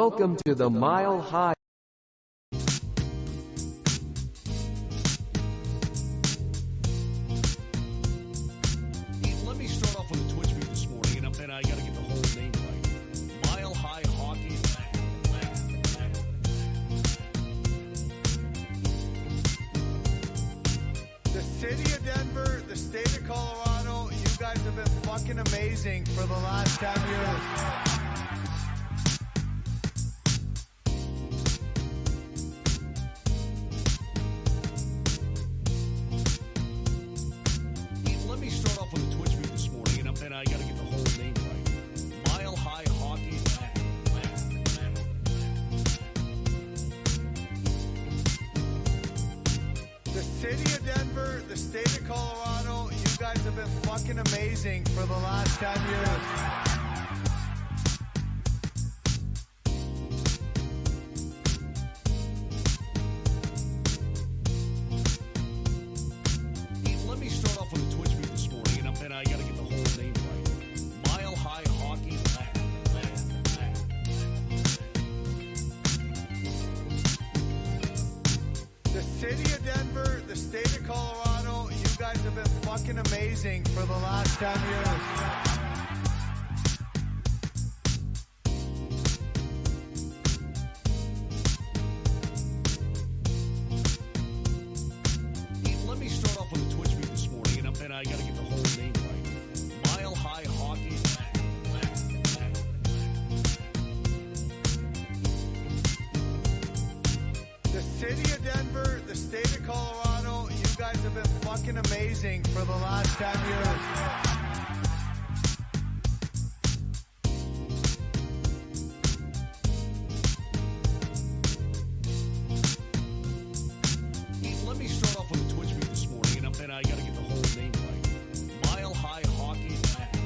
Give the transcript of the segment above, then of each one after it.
Welcome to the Mile High. Let me start off with a Twitch feed this morning, and I got to get the whole name right. Mile High Hockey Lab. The city of Denver, the state of Colorado, you guys have been fucking amazing for the last 10 years. Let me start off with a Twitch feed this morning, and I got to get the whole name right. Mile High Hockey Lab. The city of Denver, the state of Colorado, you guys have been fucking amazing for the last 10 years. Let me start off with a Twitch feed this morning, and I got to get the whole name right. Mile High Hockey Lab. The city of Denver, the state of Colorado, you guys have been fucking amazing for the last 10 years. Let me start off with a Twitch feed this morning, and I got to get the whole name right. Mile High Hockey Lab. The city of Denver, the state of Colorado, you guys have been fucking amazing for the last 10 years. Let me start off with a Twitch feed this morning, and I got to get the whole name right. Mile High Hockey Lab.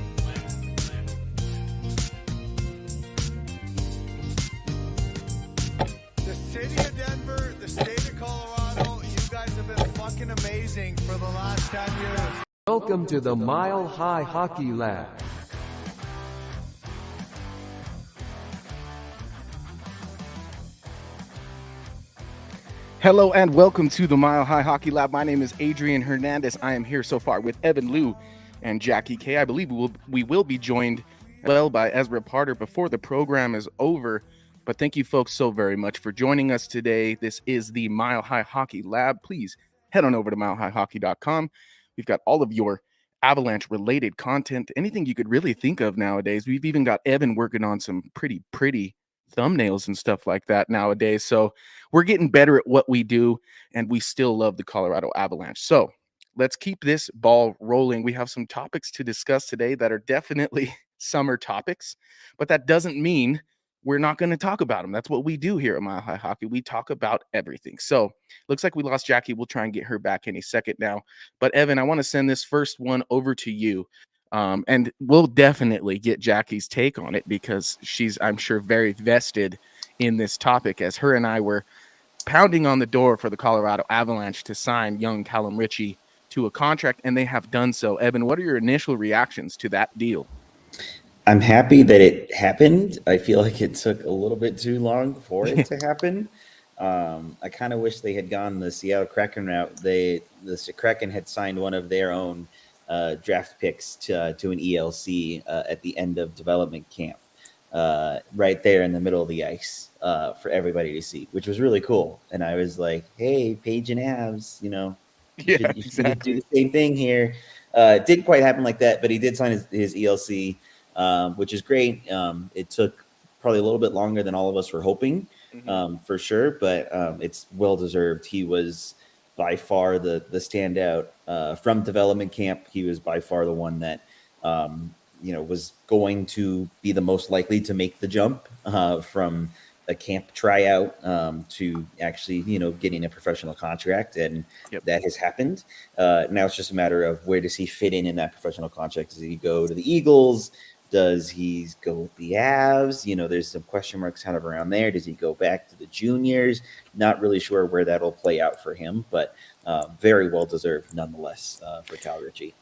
The city of Denver, the state of Colorado, you guys have been fucking amazing for the last 10 years. Welcome to the Mile High Hockey Lab. Hello and welcome to the Mile High Hockey Lab. My name is Adrian Hernandez. I am here so far with Evan Liu and Jackie K. I believe we will be joined by Ezra Parter before the program is over. But thank you folks so very much for joining us today. This is the Mile High Hockey Lab. Please head on over to milehighhockey.com. We've got all of your Avalanche related content, anything you could really think of nowadays. We've even got Evan working on some pretty thumbnails and stuff like that nowadays. So we're getting better at what we do, and we still love the Colorado Avalanche. So let's keep this ball rolling. We have some topics to discuss today that are definitely summer topics, but that doesn't mean we're not going to talk about them. That's what we do here at Mile High Hockey. We talk about everything. So looks like we lost Jackie. We'll try and get her back any second now. But Evan, I want to send this first one over to you. And we'll definitely get Jackie's take on it because she's, I'm sure, very vested in this topic, as her and I were pounding on the door for the Colorado Avalanche to sign young Callum Ritchie to a contract, and they have done so. Evan, what are your initial reactions to that deal? I'm happy that it happened. I feel like it took a little bit too long for it to happen. I kind of wish they had gone the Seattle Kraken route. The Kraken had signed one of their own draft picks to an ELC at the end of development camp, right there in the middle of the ice for everybody to see, which was really cool. And I was like, hey, Page and Avs, you should do the same thing here. It didn't quite happen like that, but he did sign his ELC, which is great. It took probably a little bit longer than all of us were hoping, for sure, but it's well-deserved. He was by far the standout from development camp. He was by far the one that, was going to be the most likely to make the jump from a camp tryout to actually, getting a professional contract. And that has happened. Now it's just a matter of where does he fit in that professional contract? Does he go to the Eagles? Does he go with the Avs? There's some question marks kind of around there. Does he go back to the juniors? Not really sure where that'll play out for him, but very well-deserved nonetheless for Cal Ritchie.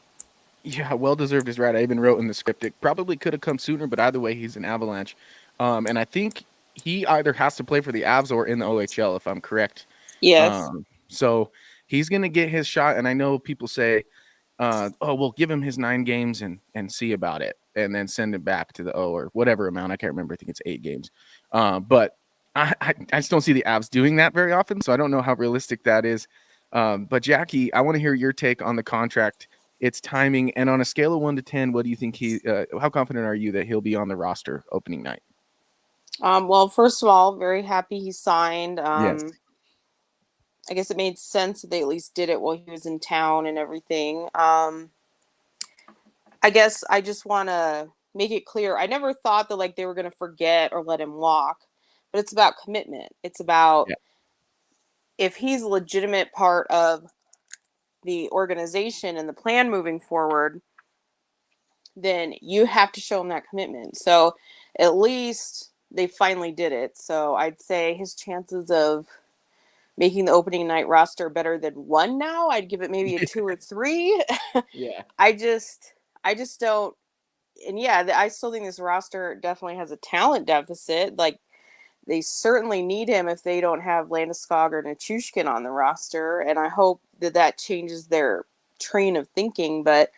Yeah, well-deserved is right. I even wrote in the script it probably could have come sooner, but either way, he's an Avalanche. And I think he either has to play for the Avs or in the OHL, if I'm correct. Yes. So he's gonna get his shot, and I know people say, "Oh, we'll give him his 9 games and see about it, and then send him back to the O or whatever amount." I can't remember. I think it's 8 games. But I just don't see the Avs doing that very often, so I don't know how realistic that is. But Jackie, I want to hear your take on the contract, its timing, and on a scale of 1 to 10, what do you think how confident are you that he'll be on the roster opening night? Well, first of all, very happy he signed. Yes. I guess it made sense that they at least did it while he was in town and everything. I guess I just want to make it clear. I never thought that like they were going to forget or let him walk, but it's about commitment. It's about if he's a legitimate part of the organization and the plan moving forward, then you have to show him that commitment. So at least they finally did it. So I'd say his chances of making the opening night roster better than 1 now. I'd give it maybe a 2 or 3. Yeah. I just don't. And yeah, I still think this roster definitely has a talent deficit. Like they certainly need him if they don't have Landeskog or Nichushkin on the roster. And I hope that changes their train of thinking. But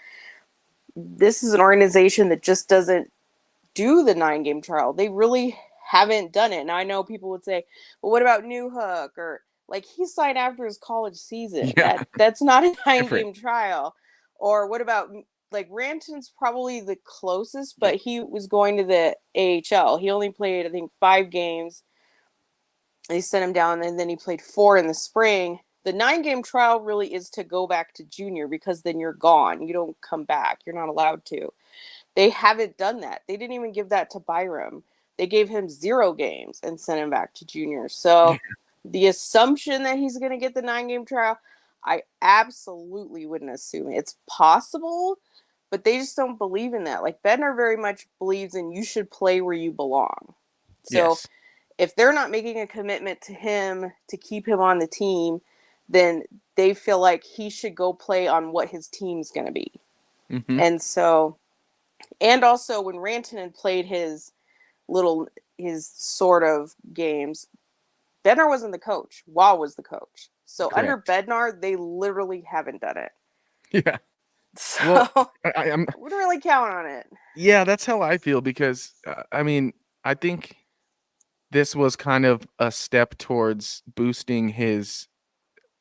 this is an organization that just doesn't do the 9-game trial. They really haven't done it. Now I know people would say, well, what about Newhook? Or like he signed after his college season. Yeah. That's not a 9-game trial. Or what about like Ranton's probably the closest, but he was going to the AHL. He only played, I think, 5 games. They sent him down, and then he played 4 in the spring. The 9-game trial really is to go back to junior because then you're gone. You don't come back. You're not allowed to. They haven't done that. They didn't even give that to Byram. They gave him 0 games and sent him back to junior. So the assumption that he's going to get the 9-game trial, I absolutely wouldn't assume it. It's possible, but they just don't believe in that. Like Bednar very much believes in you should play where you belong. So if they're not making a commitment to him to keep him on the team, then they feel like he should go play on what his team's going to be. Mm-hmm. And so, and also when Rantanen played his sort of games, Bednar wasn't the coach. Wah was the coach. So under Bednar, they literally haven't done it. Yeah. So well, I wouldn't really count on it. Yeah, that's how I feel because, I mean, I think this was kind of a step towards boosting his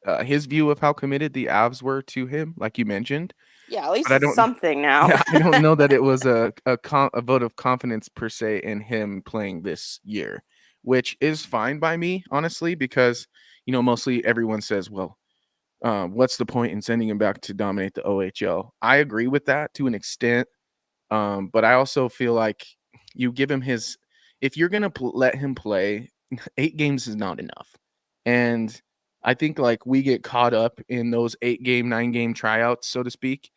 view of how committed the Avs were to him, like you mentioned. Yeah, at least it's something now. Yeah, I don't know that it was a vote of confidence per se in him playing this year, which is fine by me, honestly, because, mostly everyone says, well, what's the point in sending him back to dominate the OHL? I agree with that to an extent. But I also feel like you give him if you're going to let him play, 8 games is not enough. And I think like we get caught up in those 8-game, 9-game tryouts, so to speak.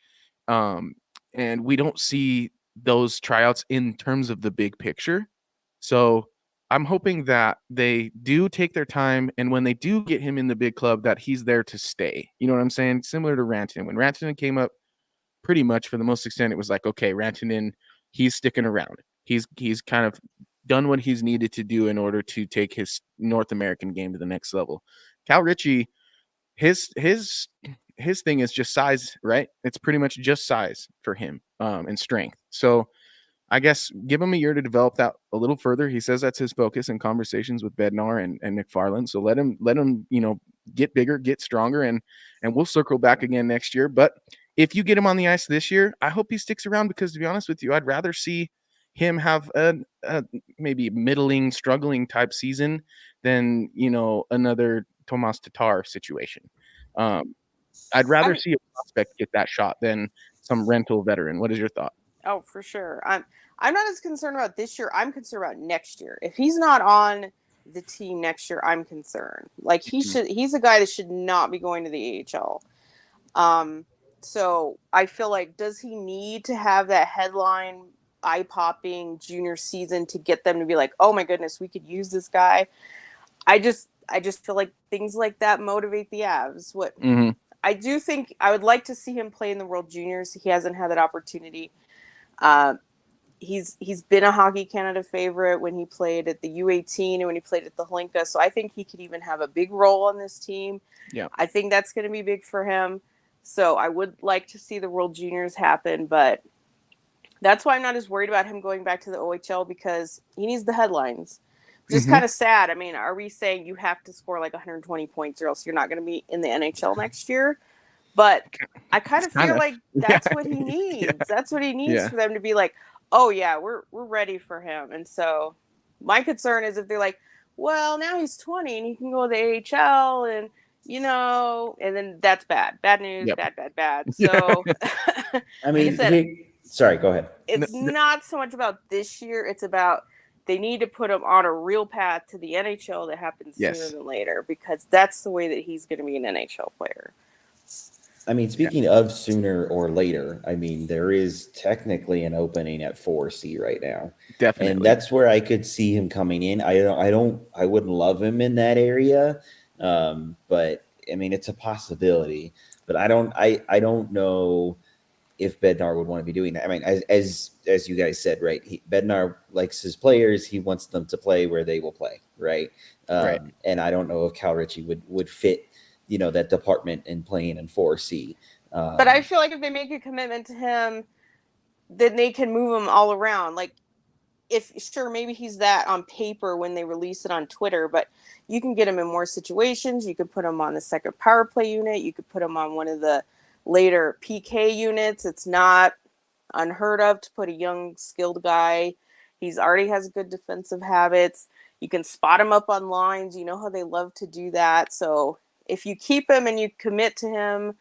And we don't see those tryouts in terms of the big picture. So I'm hoping that they do take their time. And when they do get him in the big club, that he's there to stay. You know what I'm saying? Similar to Rantanen. When Rantanen came up, pretty much for the most extent, it was like, okay, Rantanen, he's sticking around. He's kind of done what he's needed to do in order to take his North American game to the next level. Cal Ritchie, his thing is just size, right? It's pretty much just size for him, and strength. So I guess give him a year to develop that a little further. He says that's his focus in conversations with Bednar and McFarland. So let him, get bigger, get stronger, and we'll circle back again next year. But if you get him on the ice this year, I hope he sticks around because, to be honest with you, I'd rather see him have a maybe middling, struggling type season than, another Tomas Tatar situation. I'd rather see a prospect get that shot than some rental veteran. What is your thought? Oh, for sure. I'm not as concerned about this year. I'm concerned about next year. If he's not on the team next year, I'm concerned. Like he's a guy that should not be going to the AHL. So I feel like, does he need to have that headline eye-popping junior season to get them to be like, oh my goodness, we could use this guy? I just feel like things like that motivate the Avs. I do think I would like to see him play in the World Juniors. He hasn't had that opportunity. he's been a Hockey Canada favorite when he played at the U18 and when he played at the Hlinka. So I think he could even have a big role on this team. Yeah. I think that's going to be big for him. So I would like to see the World Juniors happen, but that's why I'm not as worried about him going back to the OHL, because he needs the headlines, which is kind of sad. I mean, are we saying you have to score like 120 points or else you're not going to be in the NHL next year? But I kind of feel like that's what he needs. Yeah. That's what he needs for them to be like, oh yeah, we're ready for him. And so my concern is if they're like, well, now he's 20 and he can go to the AHL, and and then that's bad. Bad news, bad. So I mean, like I said, sorry, go ahead. it's not so much about this year. It's about they need to put him on a real path to the NHL that happens sooner than later, because that's the way that he's going to be an NHL player. I mean, speaking of sooner or later, I mean, there is technically an opening at 4C right now. Definitely. And that's where I could see him coming in. I wouldn't love him in that area. But I mean, it's a possibility, but I don't know if Bednar would want to be doing that. I mean, as you guys said, right? Bednar likes his players. He wants them to play where they will play. Right. Right. And I don't know if Cal Ritchie would fit, that department in playing in 4C. But I feel like if they make a commitment to him, then they can move him all around. Like, maybe he's that on paper when they release it on Twitter, but you can get him in more situations. You could put him on the second power play unit. You could put him on one of the later PK units. It's not unheard of to put a young, skilled guy. He's already has good defensive habits. You can spot him up on lines. You know how they love to do that. So if you keep him and you commit to him,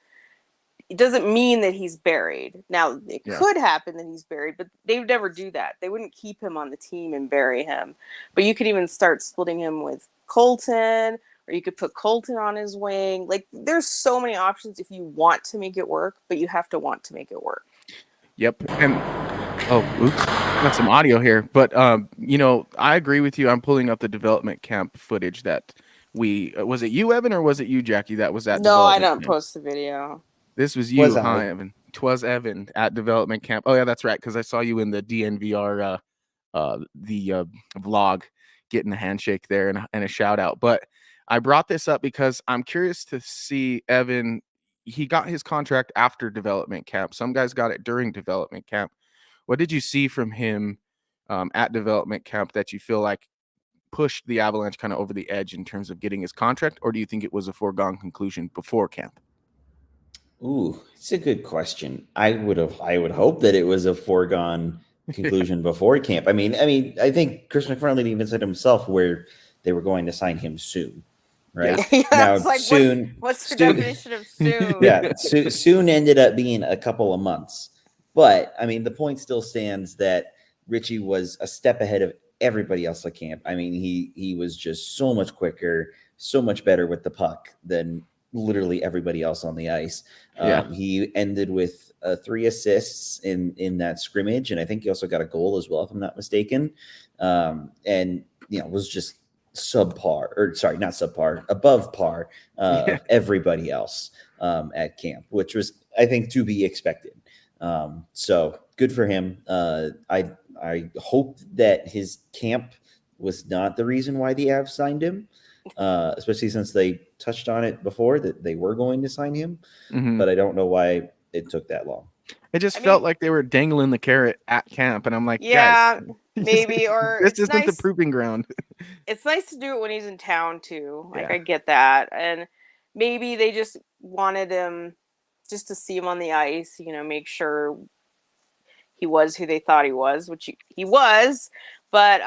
it doesn't mean that he's buried. Now, it could happen that he's buried, but they would never do that. They wouldn't keep him on the team and bury him. But you could even start splitting him with Colton, or you could put Colton on his wing. Like, there's so many options if you want to make it work, but you have to want to make it work. Yep. And got some audio here, but I agree with you. I'm pulling up the development camp footage that was it you, Evan, or was it you, Jackie, that was at No, I development didn't camp? post the video. This was you, Evan. 'Twas Evan at development camp. Oh yeah, that's right, because I saw you in the DNVR vlog getting a handshake there and a shout out. But I brought this up because I'm curious to see Evan. He got his contract after development camp. Some guys got it during development camp. What did you see from him at development camp that you feel like pushed the Avalanche kind of over the edge in terms of getting his contract, or do you think it was a foregone conclusion before camp? Ooh, it's a good question. I would hope that it was a foregone conclusion before camp. I mean, I think Chris McFarland even said himself where they were going to sign him soon, right? Yeah, now, like, soon. What's the definition of soon? Yeah, soon ended up being a couple of months. But I mean, the point still stands that Ritchie was a step ahead of everybody else at camp. I mean, he was just so much quicker, so much better with the puck than literally everybody else on the ice. He ended with 3 assists in that scrimmage, and I think he also got a goal as well, if I'm not mistaken. And was just above par of everybody else at camp, which was, I think, to be expected. So good for him. I hope that his camp was not the reason why the Avs signed him, especially since they touched on it before that they were going to sign him. But I don't know why it took that long. It just felt like they were dangling the carrot at camp, and I'm like, yeah, guys, maybe, or this isn't the proving ground. It's nice to do it when he's in town too. Like, I get that, and maybe they just wanted him just to see him on the ice, make sure he was who they thought he was, which he was. But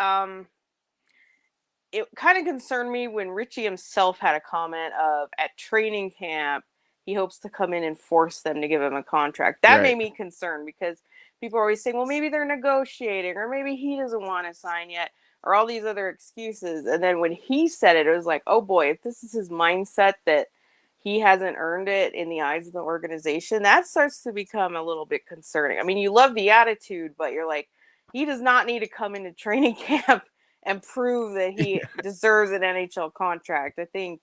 it kind of concerned me when Ritchie himself had a comment of, at training camp, he hopes to come in and force them to give him a contract. That made me concerned, because people are always saying, well, maybe they're negotiating, or maybe he doesn't want to sign yet, or all these other excuses. And then when he said it, it was like, oh boy, if this is his mindset that he hasn't earned it in the eyes of the organization, that starts to become a little bit concerning. I mean, you love the attitude, but you're like, he does not need to come into training camp and prove that he deserves an NHL contract. I think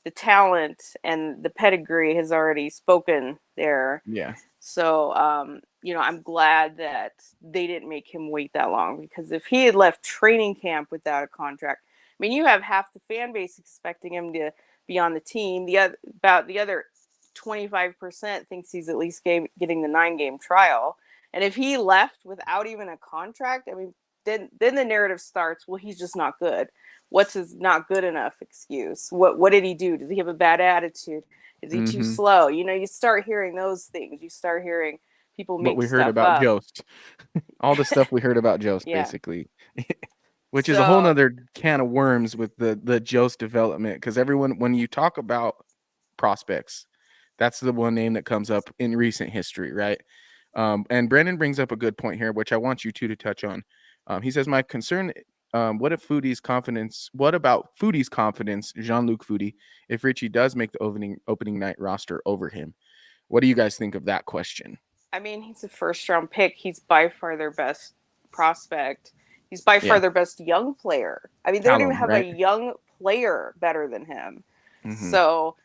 the talent and the pedigree has already spoken there. Yeah. So, I'm glad that they didn't make him wait that long, because if he had left training camp without a contract, I mean, you have half the fan base expecting him to be on the team. The other 25% thinks he's at least getting the 9-game trial. And if he left without even a contract, I mean, then the narrative starts, well, he's just not good. What's his not good enough excuse? What did he do? Does he have a bad attitude? Is he too slow? You start hearing those things. You start hearing people make what we heard stuff about up. Jost. All the stuff we heard about Jost, Yeah. basically. Which is a whole nother can of worms with the Jost development. Because everyone, when you talk about prospects, that's the one name that comes up in recent history, right? And Brendan brings up a good point here, which I want you two to touch on. He says, my concern, what about Foodie's confidence, Jean-Luc Foodie, if Ritchie does make the opening night roster over him? What do you guys think of that question? I mean, he's a first-round pick. He's by far their best prospect. He's by far their best young player. I mean, they don't even have a young player better than him. Mm-hmm. So,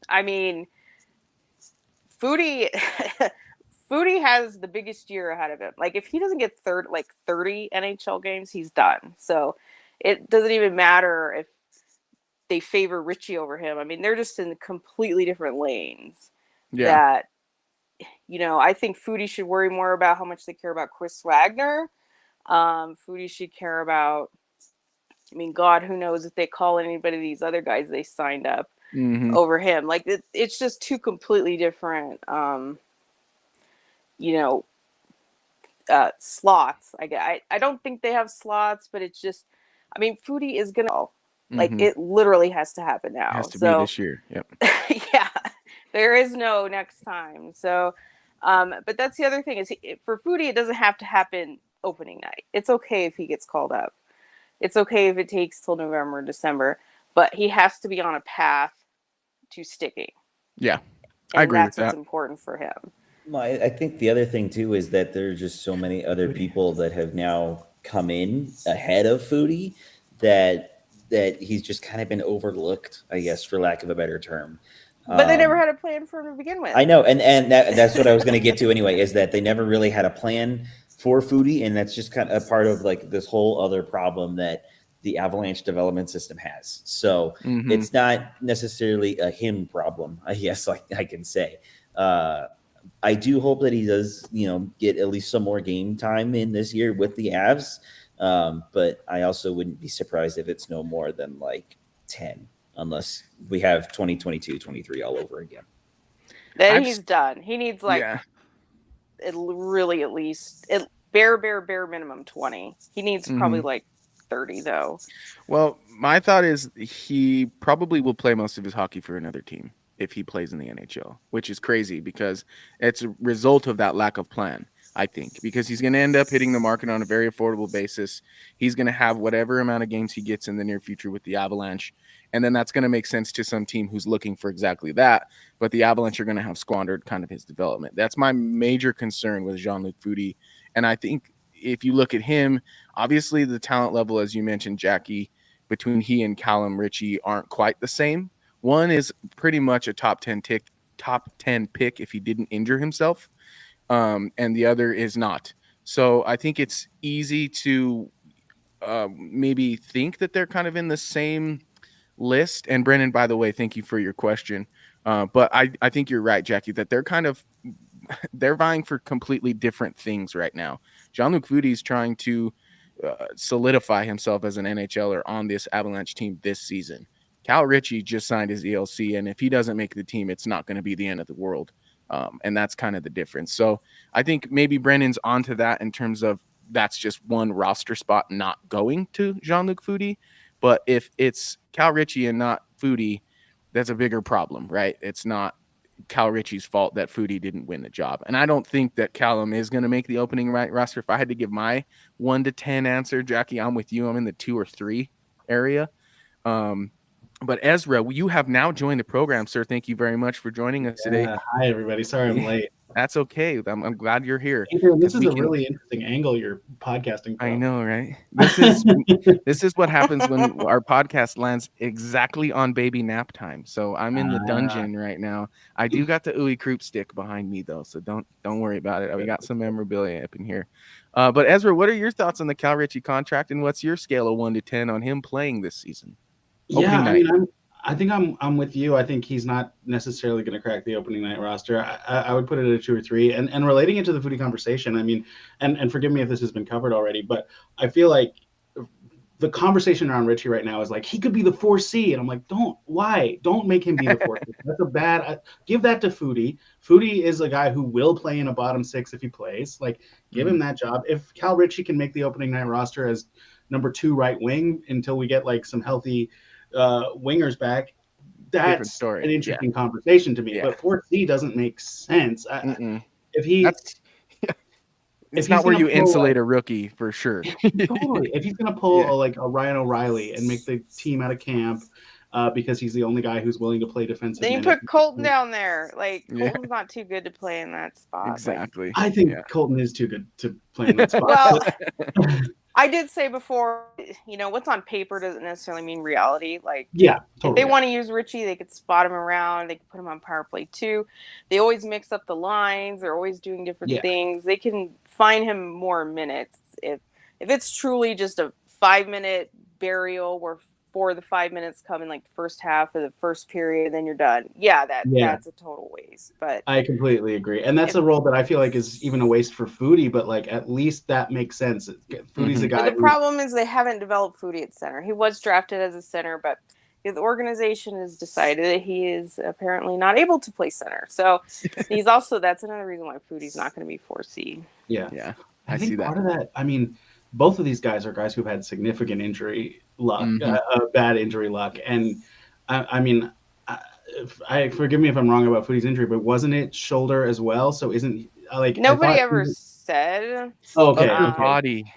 I mean, Foodie has the biggest year ahead of him. Like, if he doesn't get 30 NHL games, he's done. So it doesn't even matter if they favor Ritchie over him. I mean, they're just in completely different lanes. Yeah. That, I think Foodie should worry more about how much they care about Chris Wagner. Foodie should care about, I mean, God, who knows if they call anybody of these other guys they signed up over him. Like, it's just two completely different, slots. I don't think they have slots, but it's just, I mean, Foodie is going to, like, it literally has to happen now. It has to be this year. Yep. Yeah. There is no next time. So, but that's the other thing is for Foodie, it doesn't have to happen opening night. It's okay if he gets called up. It's okay if it takes till November or December, but he has to be on a path to sticking. Yeah, I agree with that. That's what's important for him. Well, I think the other thing too is that there's just so many other people that have now come in ahead of Foodie that he's just kind of been overlooked, I guess, for lack of a better term. But they never had a plan for him to begin with. I know, and that's what I was going to get to anyway, is that they never really had a plan for Foodie, and that's just kind of a part of like this whole other problem that the Avalanche development system has. So it's not necessarily a him problem, I guess, like I can say. I do hope that he does, get at least some more game time in this year with the Avs, but I also wouldn't be surprised if it's no more than like 10. Unless we have 2022-23 all over again. Then he's done. He needs at least bare minimum 20. He needs probably like 30 though. Well, my thought is he probably will play most of his hockey for another team if he plays in the NHL, which is crazy because it's a result of that lack of plan. I think, because he's going to end up hitting the market on a very affordable basis. He's going to have whatever amount of games he gets in the near future with the Avalanche. And then that's going to make sense to some team who's looking for exactly that. But the Avalanche are going to have squandered kind of his development. That's my major concern with Jean-Luc Foodie. And I think if you look at him, obviously the talent level, as you mentioned, Jackie, between he and Callum Ritchie aren't quite the same. One is pretty much a top 10 pick if he didn't injure himself. And the other is not. So I think it's easy to maybe think that they're kind of in the same list. And Brennan, by the way, thank you for your question. But I think you're right, Jackie, that they're vying for completely different things right now. Jean-Luc Foodie is trying to solidify himself as an NHLer on this Avalanche team this season. Cal Ritchie just signed his ELC, and if he doesn't make the team, it's not going to be the end of the world. And that's kind of the difference. So I think maybe Brennan's onto that in terms of that's just one roster spot not going to Jean-Luc Foodie. But if it's Cal Ritchie and not Foodie, that's a bigger problem, right? It's not Cal Ritchie's fault that Foodie didn't win the job. And I don't think that Callum is going to make the opening right roster. If I had to give my 1 to 10 answer, Jackie, I'm with you. I'm in the 2 or 3 area. But Ezra, you have now joined the program, sir. Thank you very much for joining us today. Hi, everybody. Sorry I'm late. That's okay. I'm glad you're here. Adrian, this 'cause is we a can- really interesting angle you're podcasting from. I know, right? This is what happens when our podcast lands exactly on baby nap time. So I'm in the dungeon right now. I do got the Ooey Croup stick behind me though, so don't worry about it. We got some memorabilia up in here. But Ezra, what are your thoughts on the Cal Ritchie contract, and what's your scale of 1 to 10 on him playing this season? Yeah, Opening I night. mean, I think I'm with you. I think he's not necessarily going to crack the opening night roster. I would put it at a 2 or 3. And relating it to the foodie conversation, I mean, and forgive me if this has been covered already, but I feel like the conversation around Ritchie right now is like he could be the 4C, and I'm like, don't make him be the 4C. That's a bad. Give that to Foodie. Foodie is a guy who will play in a bottom 6 if he plays. Like, give him that job. If Cal Ritchie can make the opening night roster as number 2 right wing until we get like some healthy wingers back, that's story. an interesting conversation to me. Yeah. But 4C doesn't make sense. If he. It's not where you insulate a rookie for sure. Totally. If he's going to pull like a Ryan O'Reilly and make the team out of camp because he's the only guy who's willing to play defensive. Then you put Colton down there. Like, Colton's not too good to play in that spot. Exactly. Like, I think Colton is too good to play in that spot. Well, I did say before, what's on paper doesn't necessarily mean reality. Like, yeah, totally. If they want to use Ritchie, they could spot him around. They could put him on power play too. They always mix up the lines. They're always doing different things. They can find him more minutes. If it's truly just a 5-minute burial where 4 of the 5 minutes come in like the first half of the first period, then you're done. That's a total waste. But I completely agree, and that's a role that I feel like is even a waste for Foodie. But like, at least that makes sense. Foodie's a guy. But the problem is they haven't developed Foodie at center. He was drafted as a center, but the organization has decided that he is apparently not able to play center. So he's also, that's another reason why Foodie's not going to be 4C. Yeah. I think part of that, I mean, both of these guys are guys who've had significant injury luck, bad injury luck. And I mean, forgive me if I'm wrong about Foodie's injury, but wasn't it shoulder as well? So isn't like nobody ever said. Oh, okay. Upper body.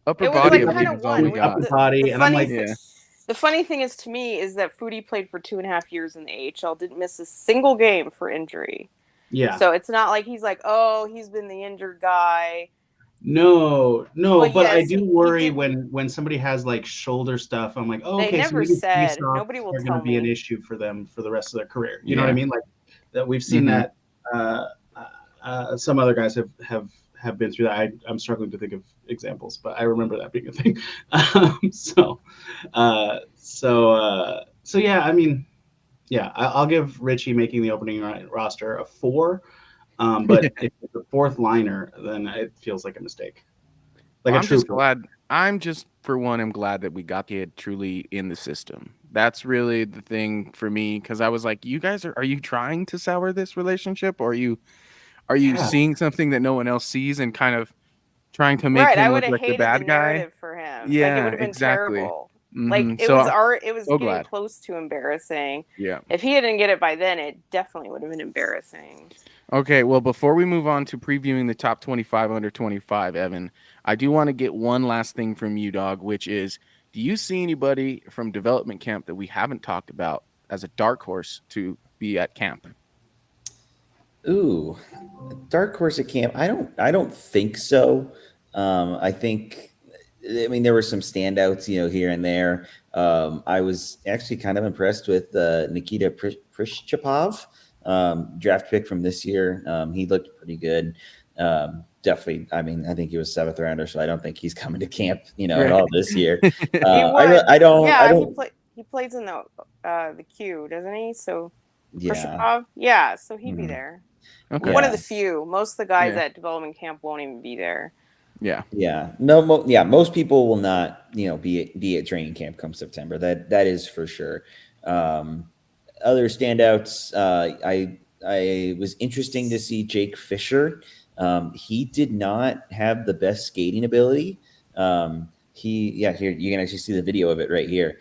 Upper body. Like kind of one. Upper body. And I'm like, the funny thing is to me is that Foodie played for 2.5 years in the AHL, didn't miss a single game for injury. Yeah. So it's not like he's like, oh, he's been the injured guy. No, but yes, I do worry when somebody has like shoulder stuff. I'm like, oh, okay, they never so said nobody will tell me. Going to be an issue for them for the rest of their career. You know what I mean? Like that we've seen that. Some other guys have been through that. I'm struggling to think of examples, but I remember that being a thing. So yeah, I mean, yeah, I'll give Ritchie making the opening roster a 4. But if it's a 4th liner, then it feels like a mistake. Like I'm just glad. I'm just, for one, I'm glad that we got the kid truly in the system. That's really the thing for me, because I was like, you guys are you trying to sour this relationship, or are you seeing something that no one else sees and kind of trying to make him look like the bad guy? For him. Yeah, like, it would have been exactly. Terrible. Like it was getting close to embarrassing. Yeah. If he didn't get it by then, it definitely would have been embarrassing. Okay, well, before we move on to previewing the top 25 under 25, Evan, I do want to get one last thing from you, dog, which is, do you see anybody from development camp that we haven't talked about as a dark horse to be at camp? Ooh, dark horse at camp. I don't think so. I mean, there were some standouts, here and there. I was actually kind of impressed with Nikita Prishchapov, draft pick from this year. He looked pretty good. Definitely. I mean, I think he was 7th rounder, so I don't think he's coming to camp, at all this year. I don't. He plays in the queue, doesn't he? So yeah, so he'd be there. Okay. One of the few. Most of the guys at development camp won't even be there. Yeah. Most people will not, be at training camp come September. That is for sure. Other standouts, I was interesting to see Jake Fisher. He did not have the best skating ability. Here you can actually see the video of it right here.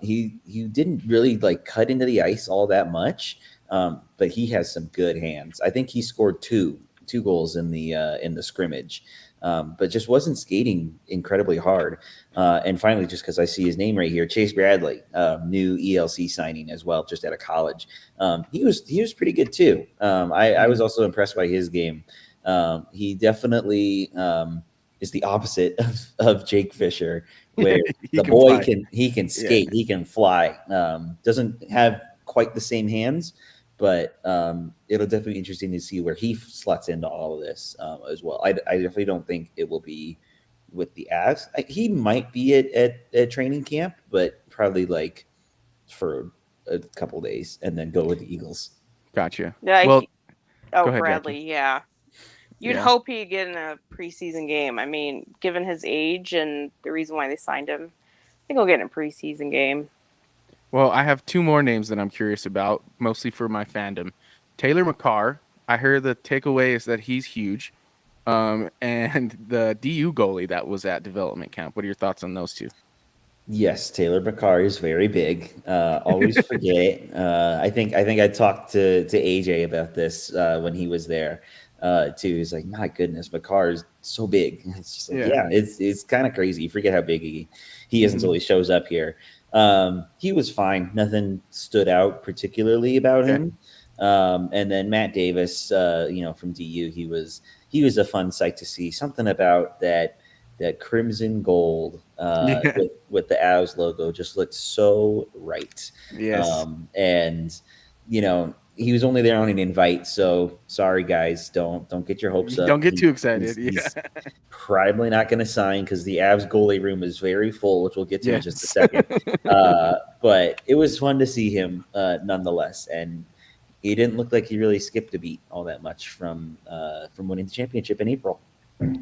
He didn't really like cut into the ice all that much, but he has some good hands. I think he scored two goals in the scrimmage. but just wasn't skating incredibly hard. And finally, just because I see his name right here, Chase Bradley, new ELC signing as well, just out of college. He was pretty good too. I was also impressed by his game. He definitely is the opposite of Jake Fisher, where He the can boy fly. can skate, he can fly. Doesn't have quite the same hands, but it'll definitely be interesting to see where he slots into all of this as well. I definitely don't think it will be with the Avs. He might be at training camp, but probably like for a couple days and then go with the Eagles. Gotcha. Yeah. Well, Oh, go ahead, Bradley. Jackie. Yeah. You'd Yeah. hope he'd get in a preseason game. I mean, given his age and the reason why they signed him, I think he'll get in a preseason game. Well, I have two more names that I'm curious about, mostly for my fandom. Taylor McCarr. I heard the takeaway is that he's huge. And the DU goalie that was at development camp. What are your thoughts on those two? Yes, Taylor Bakar is very big. Always forget it. I think I talked to AJ about this when he was there too. He's like, my goodness, Bakar is so big. It's just like, yeah, it's kind of crazy. You forget how big he is until he shows up here. He was fine. Nothing stood out particularly about him. And then Matt Davis, from DU, he was a fun sight to see. Something about that crimson gold with the Avs logo just looked so right. Yes. And he was only there on an invite, so sorry guys, don't get your hopes up. Don't get too excited. He's probably not going to sign because the Avs goalie room is very full, which we'll get to in just a second. But it was fun to see him nonetheless, and he didn't look like he really skipped a beat all that much from winning the championship in April.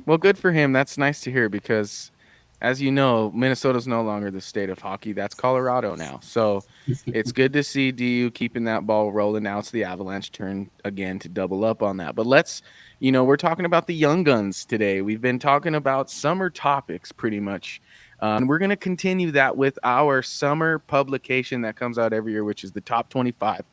Well, good for him. That's nice to hear because, as you know, Minnesota's no longer the state of hockey. That's Colorado now. So it's good to see DU keeping that ball rolling. Now it's the Avalanche turn again to double up on that. But we're talking about the young guns today. We've been talking about summer topics pretty much. And we're going to continue that with our summer publication that comes out every year, which is the top 25,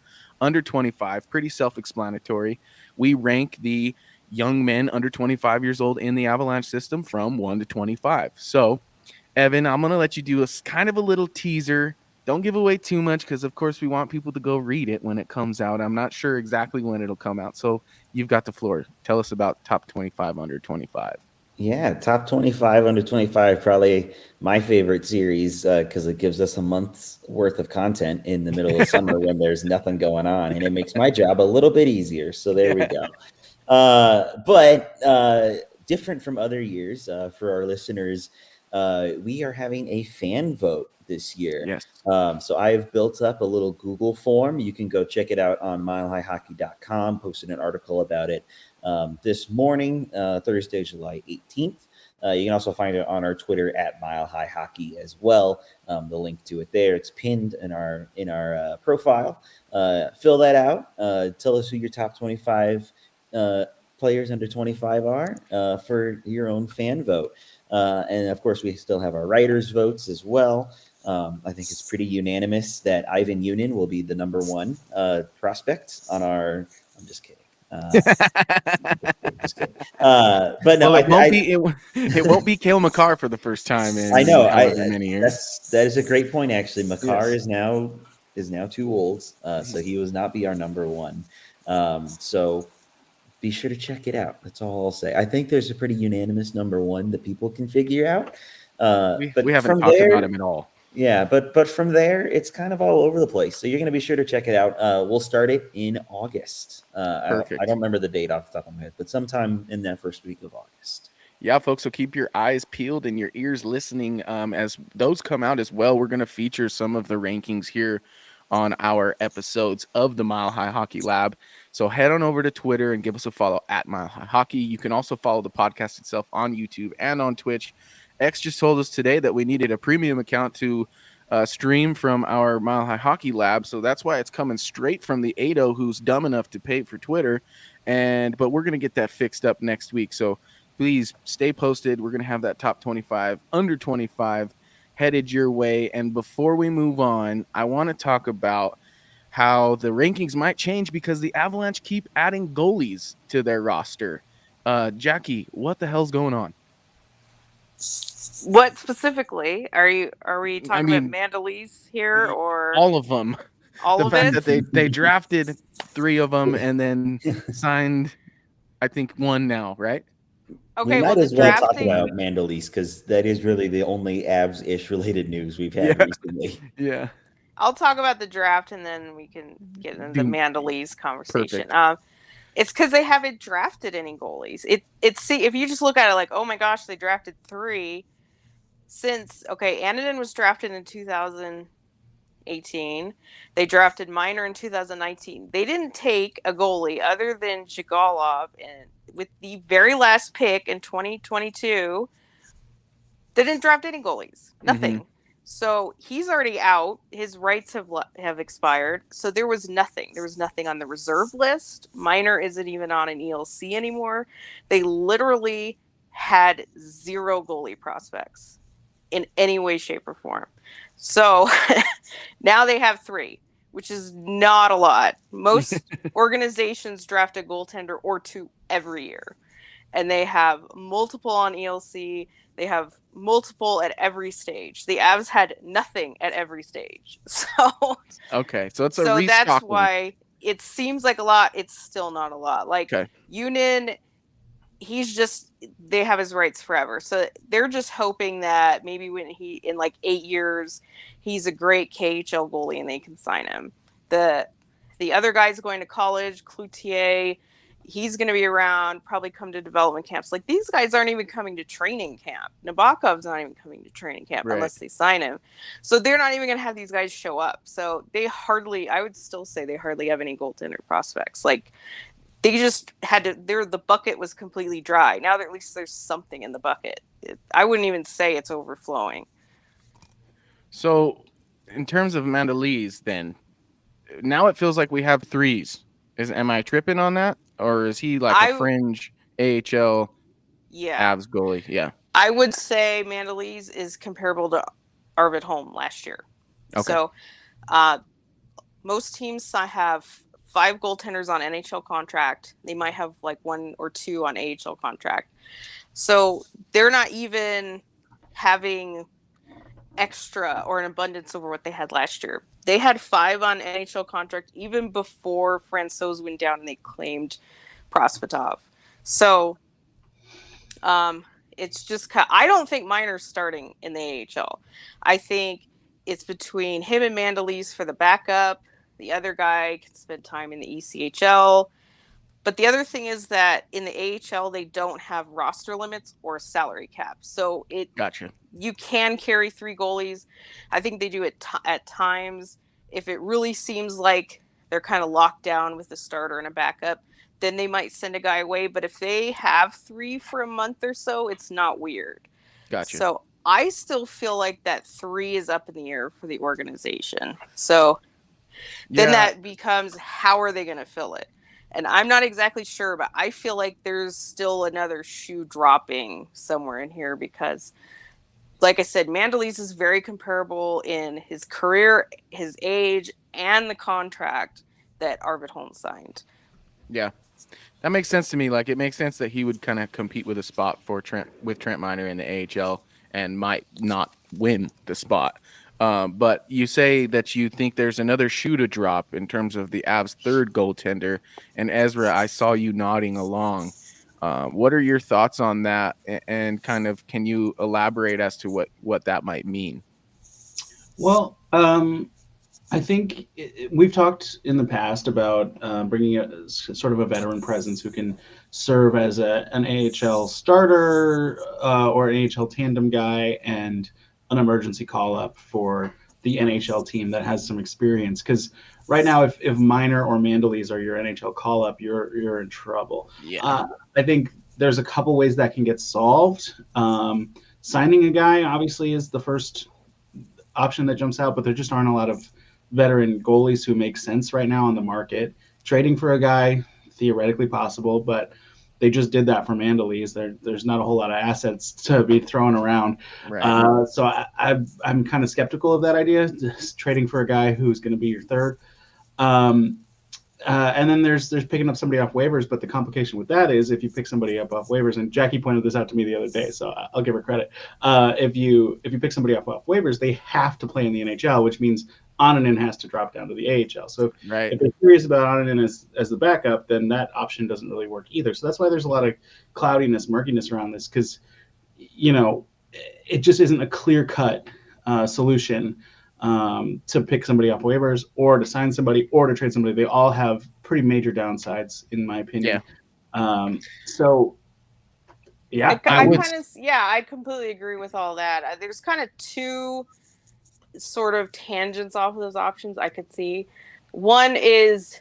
under 25. Pretty self-explanatory. We rank the young men under 25 years old in the Avalanche system from 1 to 25. So, Evan, I'm going to let you do kind of a little teaser. Don't give away too much because, of course, we want people to go read it when it comes out. I'm not sure exactly when it'll come out. So you've got the floor. Tell us about top 25 under 25. Yeah, top 25 under 25, probably my favorite series because it gives us a month's worth of content in the middle of summer when there's nothing going on. And it makes my job a little bit easier. So there we go. But different from other years, for our listeners, we are having a fan vote this year. Yes. So I've built up a little Google form. You can go check it out on milehighhockey.com. Posted an article about it this morning, Thursday, July 18th. You can also find it on our Twitter at milehighhockey as well. The link to it there. It's pinned in our profile. Fill that out. Tell us who your top 25 players under 25 are for your own fan vote. And of course, we still have our writers' votes as well. I think it's pretty unanimous that Ivan Yunin will be the number one prospect on our. I'm just kidding. Just kidding. But no, it won't be Cale Makar for the first time in I know many years. That is a great point. Actually, Makar is now too old, so he will not be our number one. So be sure to check it out. That's all I'll say. I think there's a pretty unanimous number one that people can figure out. But we haven't talked about him at all. Yeah, but from there, it's kind of all over the place. So you're going to be sure to check it out. We'll start it in August. I don't remember the date off the top of my head, but sometime in that first week of August. Yeah, folks, so keep your eyes peeled and your ears listening as those come out as well. We're going to feature some of the rankings here on our episodes of the Mile High Hockey Lab. So head on over to Twitter and give us a follow at Mile High Hockey. You can also follow the podcast itself on YouTube and on Twitch. X just told us today that we needed a premium account to stream from our Mile High Hockey Lab. So that's why it's coming straight from the Ado who's dumb enough to pay for Twitter. But we're going to get that fixed up next week. So please stay posted. We're going to have that top 25, under 25 headed your way. And before we move on, I want to talk about how the rankings might change because the Avalanche keep adding goalies to their roster. Jackie, what the hell's going on? What specifically are we I talking about mean, Mandalise here or all of them. all The of fact it? that they drafted 3 of them and then signed, I think, 1 now, right? We Okay, well might the as well talk drafting about Mandalise because that is really the only Avs-ish related news we've had Yeah. recently. Yeah. I'll talk about the draft and then we can get into the Do Mandalise conversation. perfect. It's because they haven't drafted any goalies. See if you just look at it like, oh my gosh, they drafted 3 since Anadin was drafted in 2018. They drafted Miner in 2019. They didn't take a goalie other than Zhigalov, and with the very last pick in 2022, they didn't draft any goalies. Nothing. So he's already out. His rights have expired. So there was nothing. There was nothing on the reserve list. Miner isn't even on an ELC anymore. They literally had 0 goalie prospects in any way, shape, or form. So now they have 3, which is not a lot. Most organizations draft a goaltender or 2 every year, and they have multiple on ELC. They have multiple at every stage. The Avs had nothing at every stage. Okay, so it's a So that's restocking. why it seems like a lot. It's still not a lot. Like Okay. Yunin, they have his rights forever. So they're just hoping that maybe when in like 8 years, he's a great KHL goalie and they can sign him. The other guy's going to college, Cloutier, he's going to be around, probably come to development camps. Like these guys aren't even coming to training camp. Nabokov's not even coming to training camp unless they sign him. So they're not even going to have these guys show up. So I would still say they hardly have any goaltender prospects. Like they just had to, the bucket was completely dry. Now that at least there's something in the bucket. I wouldn't even say it's overflowing. So in terms of Mandalise, then, now it feels like we have 3s. Am I tripping on that? Or is he like a fringe AHL Avs goalie? Yeah. I would say Mandalise is comparable to Arvid Holm last year. Okay. So most teams have 5 goaltenders on NHL contract. They might have like 1 or 2 on AHL contract. So they're not even having extra or an abundance over what they had last year. They had 5 on NHL contract even before Francouz went down and they claimed Prospatov. So it's just I don't think Miner's starting in the AHL. I think it's between him and Mandalise for the backup. The other guy can spend time in the ECHL. But the other thing is that in the AHL, they don't have roster limits or salary cap. So Gotcha. You can carry 3 goalies. I think they do it at times. If it really seems like they're kind of locked down with a starter and a backup, then they might send a guy away. But if they have 3 for a month or so, it's not weird. Gotcha. So I still feel like that 3 is up in the air for the organization. So then that becomes, how are they going to fill it? And I'm not exactly sure, but I feel like there's still another shoe dropping somewhere in here because, like I said, Mandalise is very comparable in his career, his age, and the contract that Arvid Holm signed. Yeah, that makes sense to me. Like, it makes sense that he would kind of compete with a spot for Trent Miner in the AHL and might not win the spot. But you say that you think there's another shoe to drop in terms of the Avs' 3rd goaltender. And Ezra, I saw you nodding along. What are your thoughts on that? And kind of, can you elaborate as to what that might mean? Well, I think we've talked in the past about bringing a sort of a veteran presence who can serve as an AHL starter or an AHL tandem guy and an emergency call-up for the NHL team that has some experience. Because right now, if Miner or Mandalise are your NHL call-up, you're in trouble. Yeah. I think there's a couple ways that can get solved. Signing a guy obviously is the first option that jumps out, but there just aren't a lot of veteran goalies who make sense right now on the market. Trading for a guy, theoretically possible, but they just did that for Mandalise. There's not a whole lot of assets to be thrown around. Right. So I'm kind of skeptical of that idea, just trading for a guy who's going to be your 3rd. And then there's picking up somebody off waivers, but the complication with that is if you pick somebody up off waivers, and Jackie pointed this out to me the other day, so I'll give her credit. If you pick somebody off waivers, they have to play in the NHL, which means Ananen has to drop down to the AHL. So if they're curious about Ananen as the backup, then that option doesn't really work either. So that's why there's a lot of cloudiness, murkiness around this, because it just isn't a clear-cut solution to pick somebody off waivers or to sign somebody or to trade somebody. They all have pretty major downsides, in my opinion. So, yeah. I completely agree with all that. There's kind of two sort of tangents off of those options I could see. One is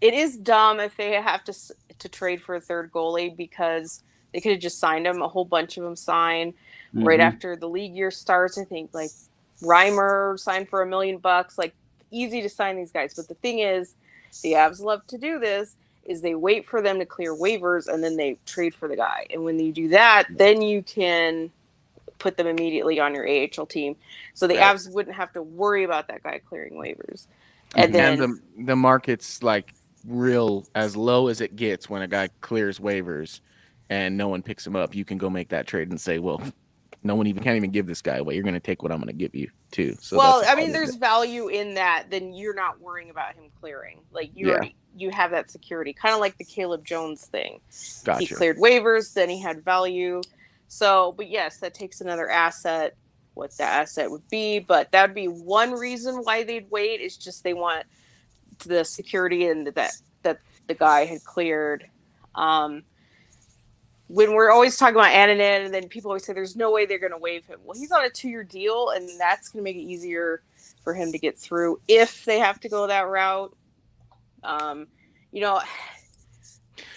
it is dumb if they have to trade for a third goalie, because they could have just signed him. A whole bunch of them signed right after the league year starts. I think like Reimer signed for $1 million. Like, easy to sign these guys. But the thing is, the Avs love to do this, is they wait for them to clear waivers and then they trade for the guy. And when you do that, then you can put them immediately on your AHL team. So the Avs wouldn't have to worry about that guy clearing waivers. And then the market's like real as low as it gets when a guy clears waivers and no one picks him up. You can go make that trade and say, well, no one can't even give this guy away. You're going to take what I'm going to give you too. So there's value in that. Then you're not worrying about him clearing. Like you have that security, kind of like the Caleb Jones thing. Gotcha. He cleared waivers, then he had value. So, but yes, that takes another asset. What that asset would be, but that would be one reason why they'd wait. Is just they want the security and that the guy had cleared. When we're always talking about Ananen, and then people always say there's no way they're going to waive him. Well, he's on a 2-year deal, and that's going to make it easier for him to get through if they have to go that route. I'm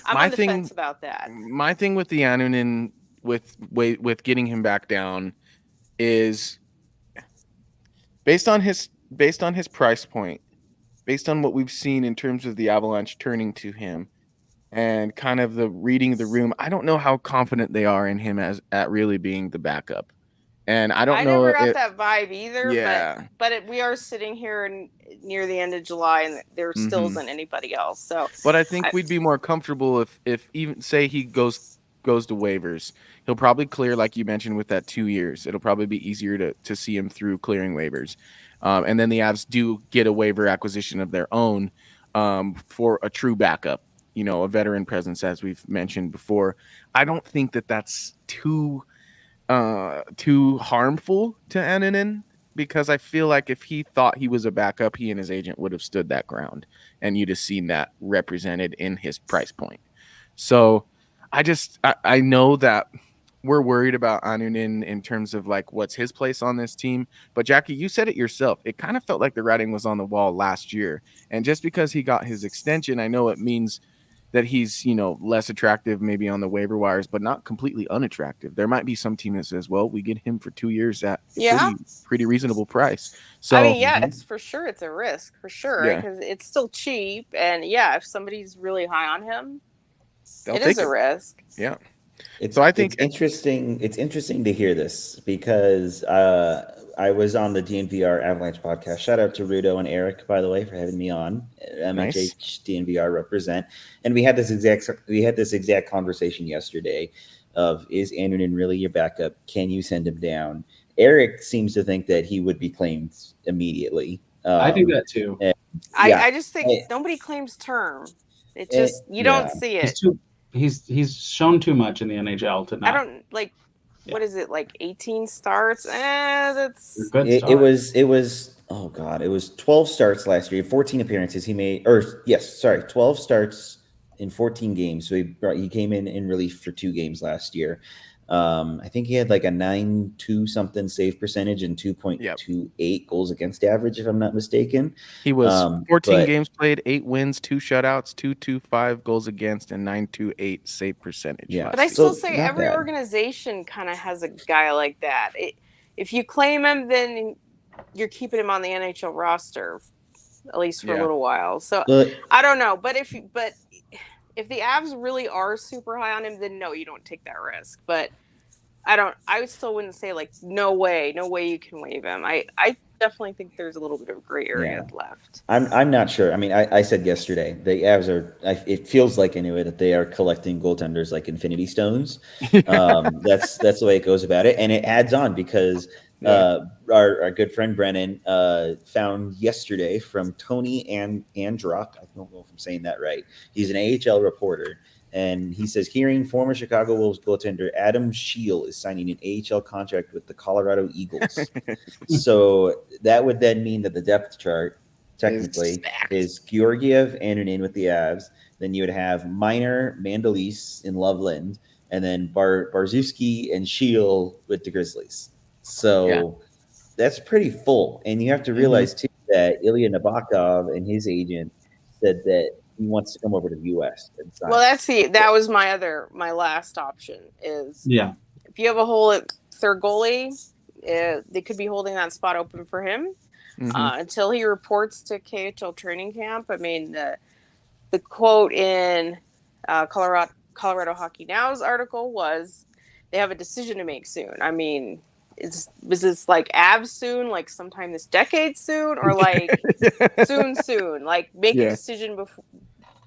on the fence about that. My thing with the Ananen, with getting him back down, is based on his price point, based on what we've seen in terms of the Avalanche turning to him, and kind of the reading of the room. I don't know how confident they are in him at really being the backup. And I never got that vibe either. Yeah. But we are sitting here near the end of July, and there still isn't anybody else. So, but I think we'd be more comfortable if even say he goes to waivers. He'll probably clear, like you mentioned, with that 2 years. It'll probably be easier to see him through clearing waivers. And then the Avs do get a waiver acquisition of their own for a true backup. A veteran presence, as we've mentioned before. I don't think that's too harmful to Ananen, because I feel like if he thought he was a backup, he and his agent would have stood that ground, and you'd have seen that represented in his price point. So I know that we're worried about Ananen in terms of like what's his place on this team. But Jackie, you said it yourself. It kind of felt like the writing was on the wall last year. And just because he got his extension, I know it means that he's, less attractive maybe on the waiver wires, but not completely unattractive. There might be some team that says, well, we get him for 2 years at pretty reasonable price. So it's for sure. It's a risk for sure, because it's still cheap. And if somebody's really high on him, it is a risk. Yeah. So I think it's interesting. It's interesting to hear this, because I was on the DNVR Avalanche podcast. Shout out to Rudo and Eric, by the way, for having me on. MHH DNVR represent. And we had this exact conversation yesterday of, is Ananen really your backup? Can you send him down? Eric seems to think that he would be claimed immediately. I think that too. I just think nobody claims term. It just don't see it. He's shown too much in the NHL to not. I don't like. What is it, like 18 starts? That's good. It was oh god, it was 12 starts last year, 14 appearances he made, 12 starts in 14 games. So he came in relief for 2 games last year. I think he had like a 9.2 something save percentage and 2.28 goals against average, if I'm not mistaken. He was 14 games played, 8 wins, 2 shutouts, 2.25 goals against, and 9.28 save percentage. Yeah, but I still say every organization kind of has a guy like that. If you claim him, then you're keeping him on the NHL roster, at least for a little while. So I don't know, but if the Avs really are super high on him, then no, you don't take that risk. But I still wouldn't say like no way you can waive him. I definitely think there's a little bit of gray area left. I'm not sure. I mean, I said yesterday the Avs are. It feels like anyway that they are collecting goaltenders like Infinity Stones. That's the way it goes about it, and it adds on because our good friend Brennan found yesterday from Tony Androck. I don't know if I'm saying that right. He's an AHL reporter. And he says, hearing former Chicago Wolves goaltender Adam Scheel is signing an AHL contract with the Colorado Eagles. So that would then mean that the depth chart technically is Georgiev and Unin with the Avs. Then you would have Miner, Mandalise in Loveland, and then Barzewski and Scheel with the Grizzlies. So that's pretty full. And you have to realize, too, that Ilya Nabokov and his agent said that he wants to come over to the U.S. and sign. Well, that was my last option is if you have a hole at third goalie, they could be holding that spot open for him until he reports to KHL training camp. I mean, the quote in Colorado Hockey Now's article was they have a decision to make soon. I mean, is this like Avs soon, like sometime this decade soon, or like soon? Like make a decision before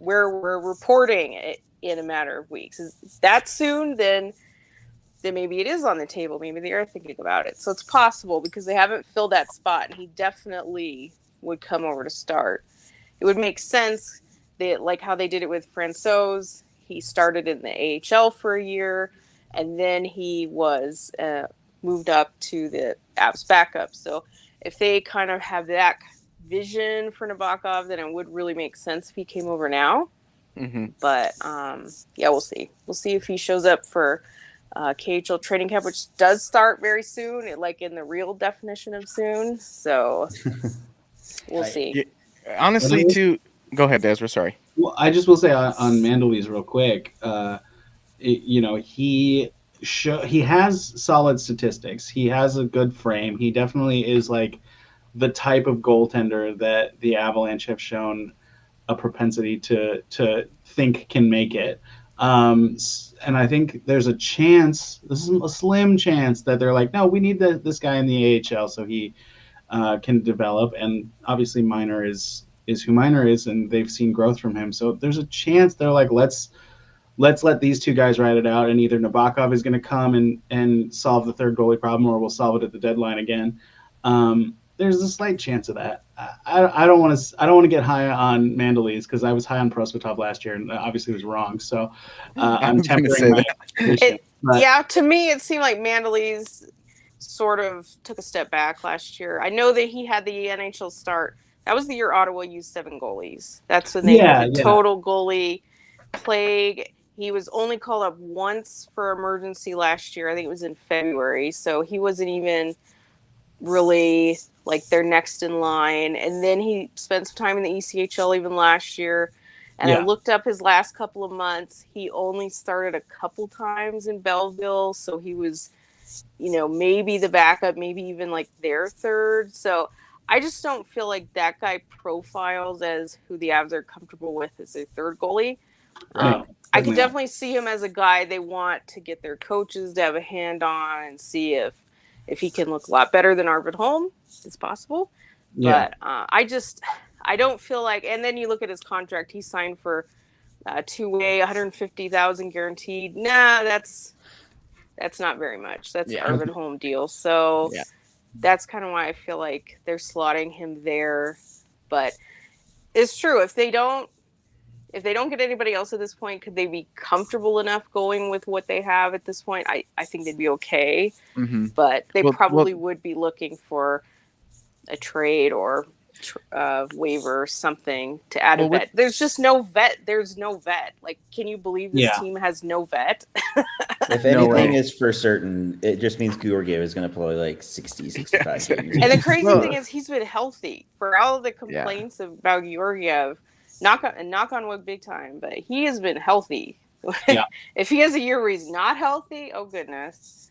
we're reporting it in a matter of weeks. Is that soon? Then maybe it is on the table. Maybe they are thinking about it. So it's possible because they haven't filled that spot, and he definitely would come over to start. It would make sense that like how they did it with Francouz. He started in the AHL for a year, and then he was moved up to the Avs backup. So if they kind of have that vision for Nabokov, then it would really make sense if he came over now. But we'll see. We'll see if he shows up for KHL training camp, which does start very soon, like in the real definition of soon. So we'll see. Honestly, too. Go ahead, Ezra. Sorry. Well, I just will say on Mandalise real quick. He has solid statistics. He has a good frame. He definitely is like the type of goaltender that the Avalanche have shown a propensity to think can make it. And I think there's a chance, this is a slim chance, that they're like, no, we need this guy in the AHL so he can develop. And obviously Miner is who Miner is, and they've seen growth from him. So there's a chance they're like, let's let these two guys ride it out, and either Nabokov is going to come and solve the third goalie problem, or we'll solve it at the deadline again. There's a slight chance of that. I don't want to get high on Mandalise because I was high on Prosvetov last year and obviously was wrong. So I'm tempering my to me, it seemed like Mandalise sort of took a step back last year. I know that he had the NHL start. That was the year Ottawa used 7 goalies. That's when they had a total goalie plague. He was only called up once for emergency last year. I think it was in February. So he wasn't even really like their next in line. And then he spent some time in the ECHL even last year. And I looked up his last couple of months. He only started a couple times in Belleville. So he was, maybe the backup, maybe even like their third. So I just don't feel like that guy profiles as who the Avs are comfortable with as their third goalie. I could definitely see him as a guy they want to get their coaches to have a hand on and see if he can look a lot better than Arvid Holm. It's possible. But I don't feel like, and then you look at his contract, he signed for 2-way, $150,000 guaranteed. Nah, that's not very much. That's Arvid Holm deal. So that's kind of why I feel like they're slotting him there. But it's true. If they don't get anybody else at this point, could they be comfortable enough going with what they have at this point? I think they'd be okay. But they probably would be looking for a trade or waiver or something to add a vet. There's just no vet. There's no vet. Like, can you believe this team has no vet? If anything is for certain, it just means Georgiev is going to play like 60, 65 games. And the crazy thing is he's been healthy for all of the complaints about Georgiev. Knock on wood big time, but he has been healthy. If he has a year where he's not healthy, oh goodness.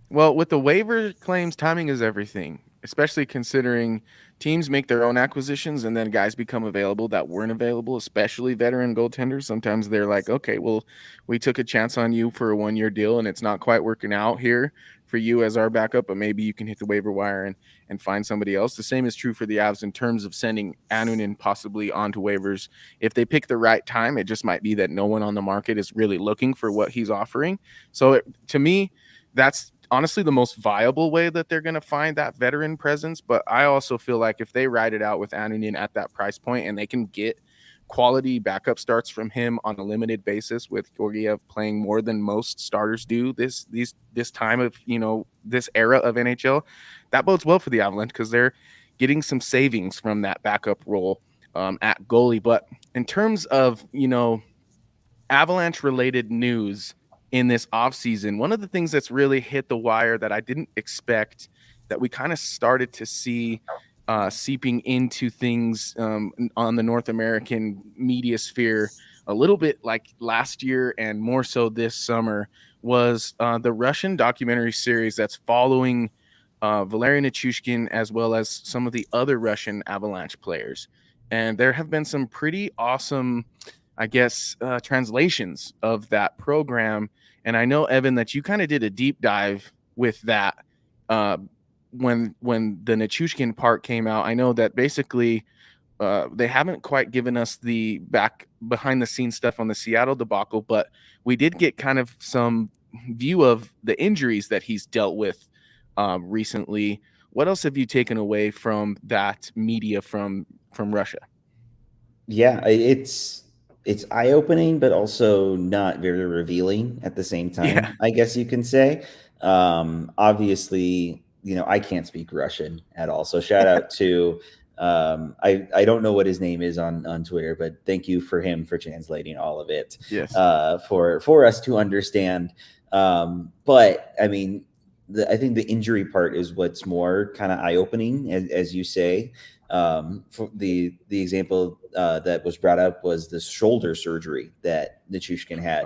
Well, with the waiver claims, timing is everything. especially considering teams make their own acquisitions and then guys become available that weren't available, especially veteran goaltenders. Sometimes they're like, okay, well, we took a chance on you for a 1-year deal and it's not quite working out here for you as our backup, but maybe you can hit the waiver wire and find somebody else. The same is true for the Avs in terms of sending Annunen possibly onto waivers. If they pick the right time, it just might be that no one on the market is really looking for what he's offering. So to me, that's honestly the most viable way that they're going to find that veteran presence. But I also feel like if they ride it out with Annunen at that price point and they can get quality backup starts from him on a limited basis, with Georgiev playing more than most starters do this time of, this era of NHL, that bodes well for the Avalanche because they're getting some savings from that backup role at goalie. But in terms of, Avalanche related news in this offseason, one of the things that's really hit the wire that I didn't expect, that we kind of started to see seeping into things on the North American media sphere a little bit like last year and more so this summer, was the Russian documentary series that's following Valeri Nichushkin as well as some of the other Russian Avalanche players. And there have been some pretty awesome, I guess, translations of that program. And I know, Evan, that you kind of did a deep dive with that when the Nichushkin part came out. I know that basically they haven't quite given us the behind the scenes stuff on the Seattle debacle, but we did get kind of some view of the injuries that he's dealt with recently. What else have you taken away from that media from Russia? Yeah, it's eye-opening, but also not very revealing at the same time, Yeah. I guess you can say. Obviously, I can't speak Russian at all. So shout out to I don't know what his name is on Twitter, but thank you for him for translating all of it. Yes. For us to understand. But I mean, I think the injury part is what's more kind of eye-opening, as you say. For the example that was brought up was the shoulder surgery that Nichushkin had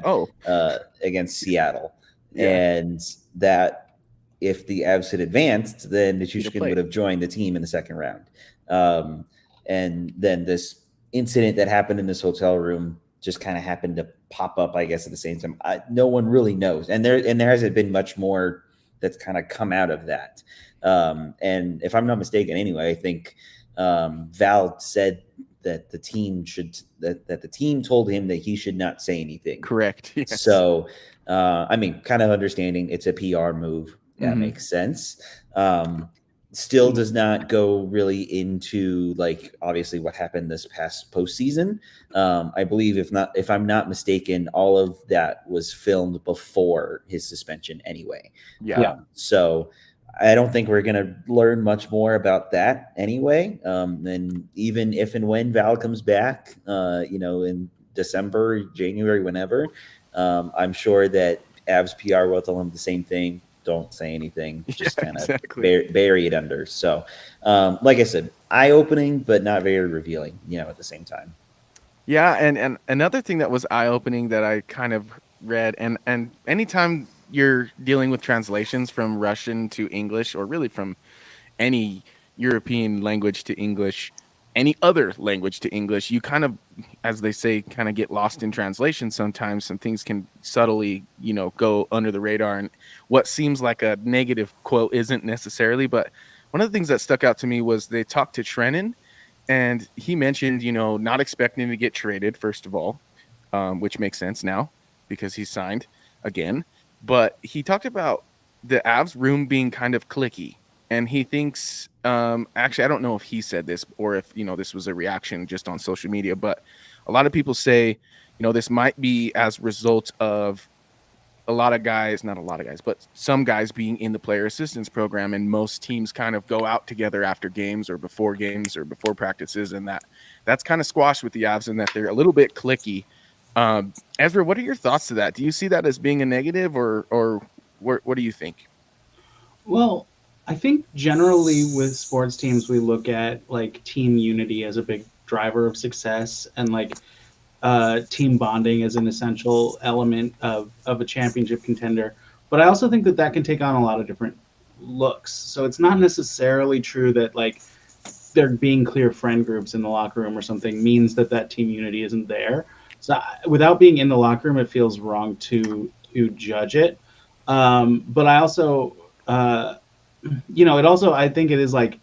against Seattle. Yeah. And that if the Avs had advanced, then Nichushkin would have joined the team in the second round. And then this incident that happened in this hotel room just kind of happened to pop up, I guess, at the same time. No one really knows. And there hasn't been much more that's kind of come out of that. And if I'm not mistaken, anyway, I think Val said that the team that the team told him that he should not say anything. Correct. Yes. So, I mean, kind of understanding it's a PR move. That makes sense. Still does not go really into, like, obviously what happened this past postseason. I believe if I'm not mistaken, all of that was filmed before his suspension anyway. Yeah. So I don't think we're going to learn much more about that anyway. And even if and when Val comes back, in December, January, whenever, I'm sure that Avs PR will tell him the same thing. Don't say anything. Just kind of bury it under. So, like I said, eye-opening, but not very revealing, at the same time. Yeah, and another thing that was eye-opening that I kind of read, and anytime you're dealing with translations from Russian to English, or really from any European language to English, any other language to English, you kind of, as they say, kind of get lost in translation sometimes. Some things can subtly, go under the radar, and what seems like a negative quote isn't necessarily. But one of the things that stuck out to me was they talked to Trenin, and he mentioned, not expecting to get traded, first of all, which makes sense now because he's signed again. But he talked about the Avs room being kind of cliquey. And he thinks, actually, I don't know if he said this or if, this was a reaction just on social media, but a lot of people say, this might be as a result of not a lot of guys, but some guys being in the player assistance program, and most teams kind of go out together after games or before practices. And that's kind of squashed with the Avs, and that they're a little bit cliquey. Ezra, what are your thoughts to that? Do you see that as being a negative, or what do you think? Well, I think generally with sports teams, we look at like team unity as a big driver of success, and like team bonding as an essential element of a championship contender. But I also think that can take on a lot of different looks. So it's not necessarily true that like there being clear friend groups in the locker room or something means that that team unity isn't there. So without being in the locker room, it feels wrong to judge it. But I also, it also, I think it is like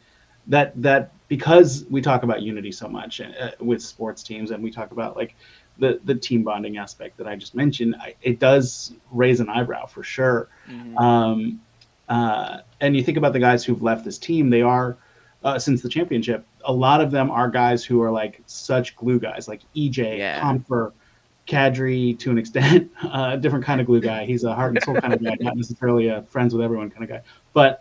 that because we talk about unity so much with sports teams, and we talk about like the team bonding aspect that I just mentioned, it does raise an eyebrow for sure. And you think about the guys who've left this team, they are since the championship, a lot of them are guys who are like such glue guys, like EJ, Comfer, Kadri to an extent, different kind of glue guy. He's a heart and soul kind of guy, not necessarily a friends with everyone kind of guy. But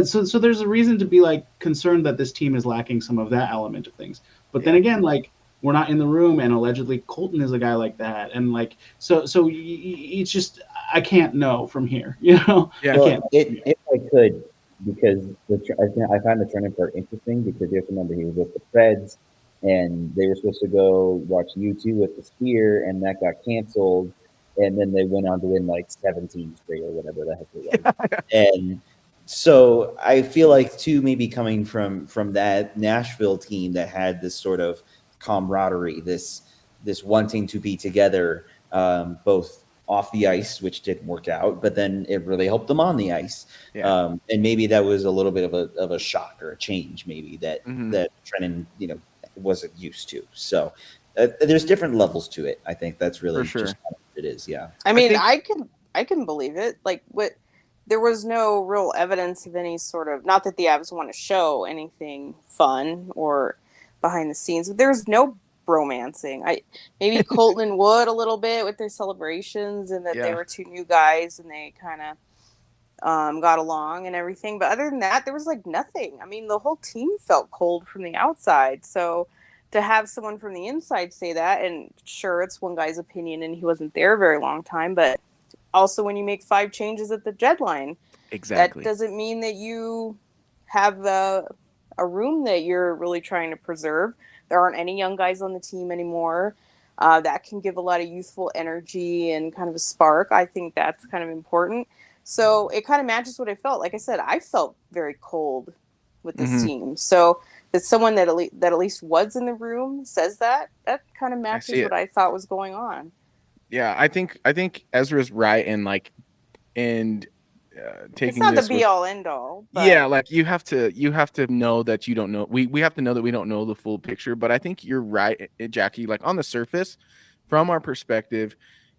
so there's a reason to be like concerned that this team is lacking some of that element of things. But then again, like we're not in the room, and allegedly Colton is a guy like that, and like so it's just I can't know from here, you know. Yeah. Well, if I could, because I find the Trenton part interesting because you have to remember he was with the Preds, and they were supposed to go watch U2 with the Sphere, and that got canceled, and then they went on to win like 17 straight or whatever the heck it was. And so I feel like too, maybe coming from that Nashville team that had this sort of camaraderie, this wanting to be together, both off the ice, which didn't work out, but then it really helped them on the ice. And maybe that was a little bit of a shock or a change, maybe that Trenton, wasn't used to. So there's different levels to it. I think that's really just kind of what it is. Yeah. I mean, I can believe it. Like there was no real evidence of any sort of, not that the Avs want to show anything fun or behind the scenes, but there's no romancing. Maybe Colton and Wood a little bit with their celebrations, and that they were two new guys and they kind of got along and everything. But other than that, there was like nothing. I mean, the whole team felt cold from the outside. So to have someone from the inside say that, and sure, it's one guy's opinion and he wasn't there a very long time, but also when you make 5 changes at the deadline, that doesn't mean that you have a room that you're really trying to preserve. There aren't any young guys on the team anymore. That can give a lot of youthful energy and kind of a spark. I think that's kind of important. So it kind of matches what I felt. Like I said, I felt very cold with this team. So that someone that at least was in the room says that kind of matches what I thought was going on. Yeah, I think Ezra's right in taking it's not this the be all end all. But... Yeah, like you have to know that you don't know. We have to know that we don't know the full picture. But I think you're right, Jackie. Like on the surface, from our perspective,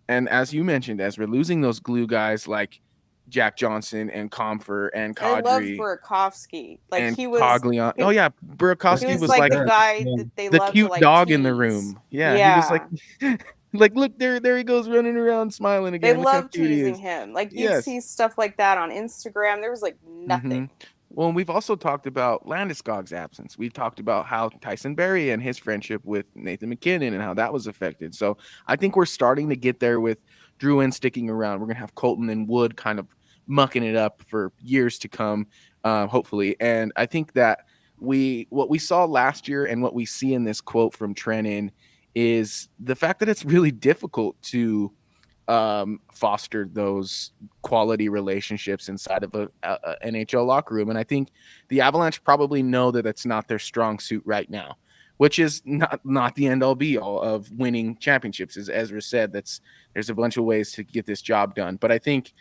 and as you mentioned, Ezra, losing those glue guys like Jack Johnson and Comfer and Kadri. I love Burakovsky. Like and he was Cogliano. Oh yeah, Burakovsky was like the guy that they the loved cute to, like, dog tease. in the room. Yeah, he was like. Like, look, there he goes running around smiling again. They love teasing him. Like, you see stuff like that on Instagram. There was, like, nothing. Well, and we've also talked about Landeskog's absence. We've talked about how Tyson Berry and his friendship with Nathan McKinnon and how that was affected. So I think we're starting to get there with Drouin sticking around. We're going to have Colton and Wood kind of mucking it up for years to come, hopefully. And I think that what we saw last year and what we see in this quote from Trennan is the fact that it's really difficult to foster those quality relationships inside of a NHL locker room. And I think the Avalanche probably know that it's not their strong suit right now, which is not the end all be all of winning championships. As Ezra said, there's a bunch of ways to get this job done. But I think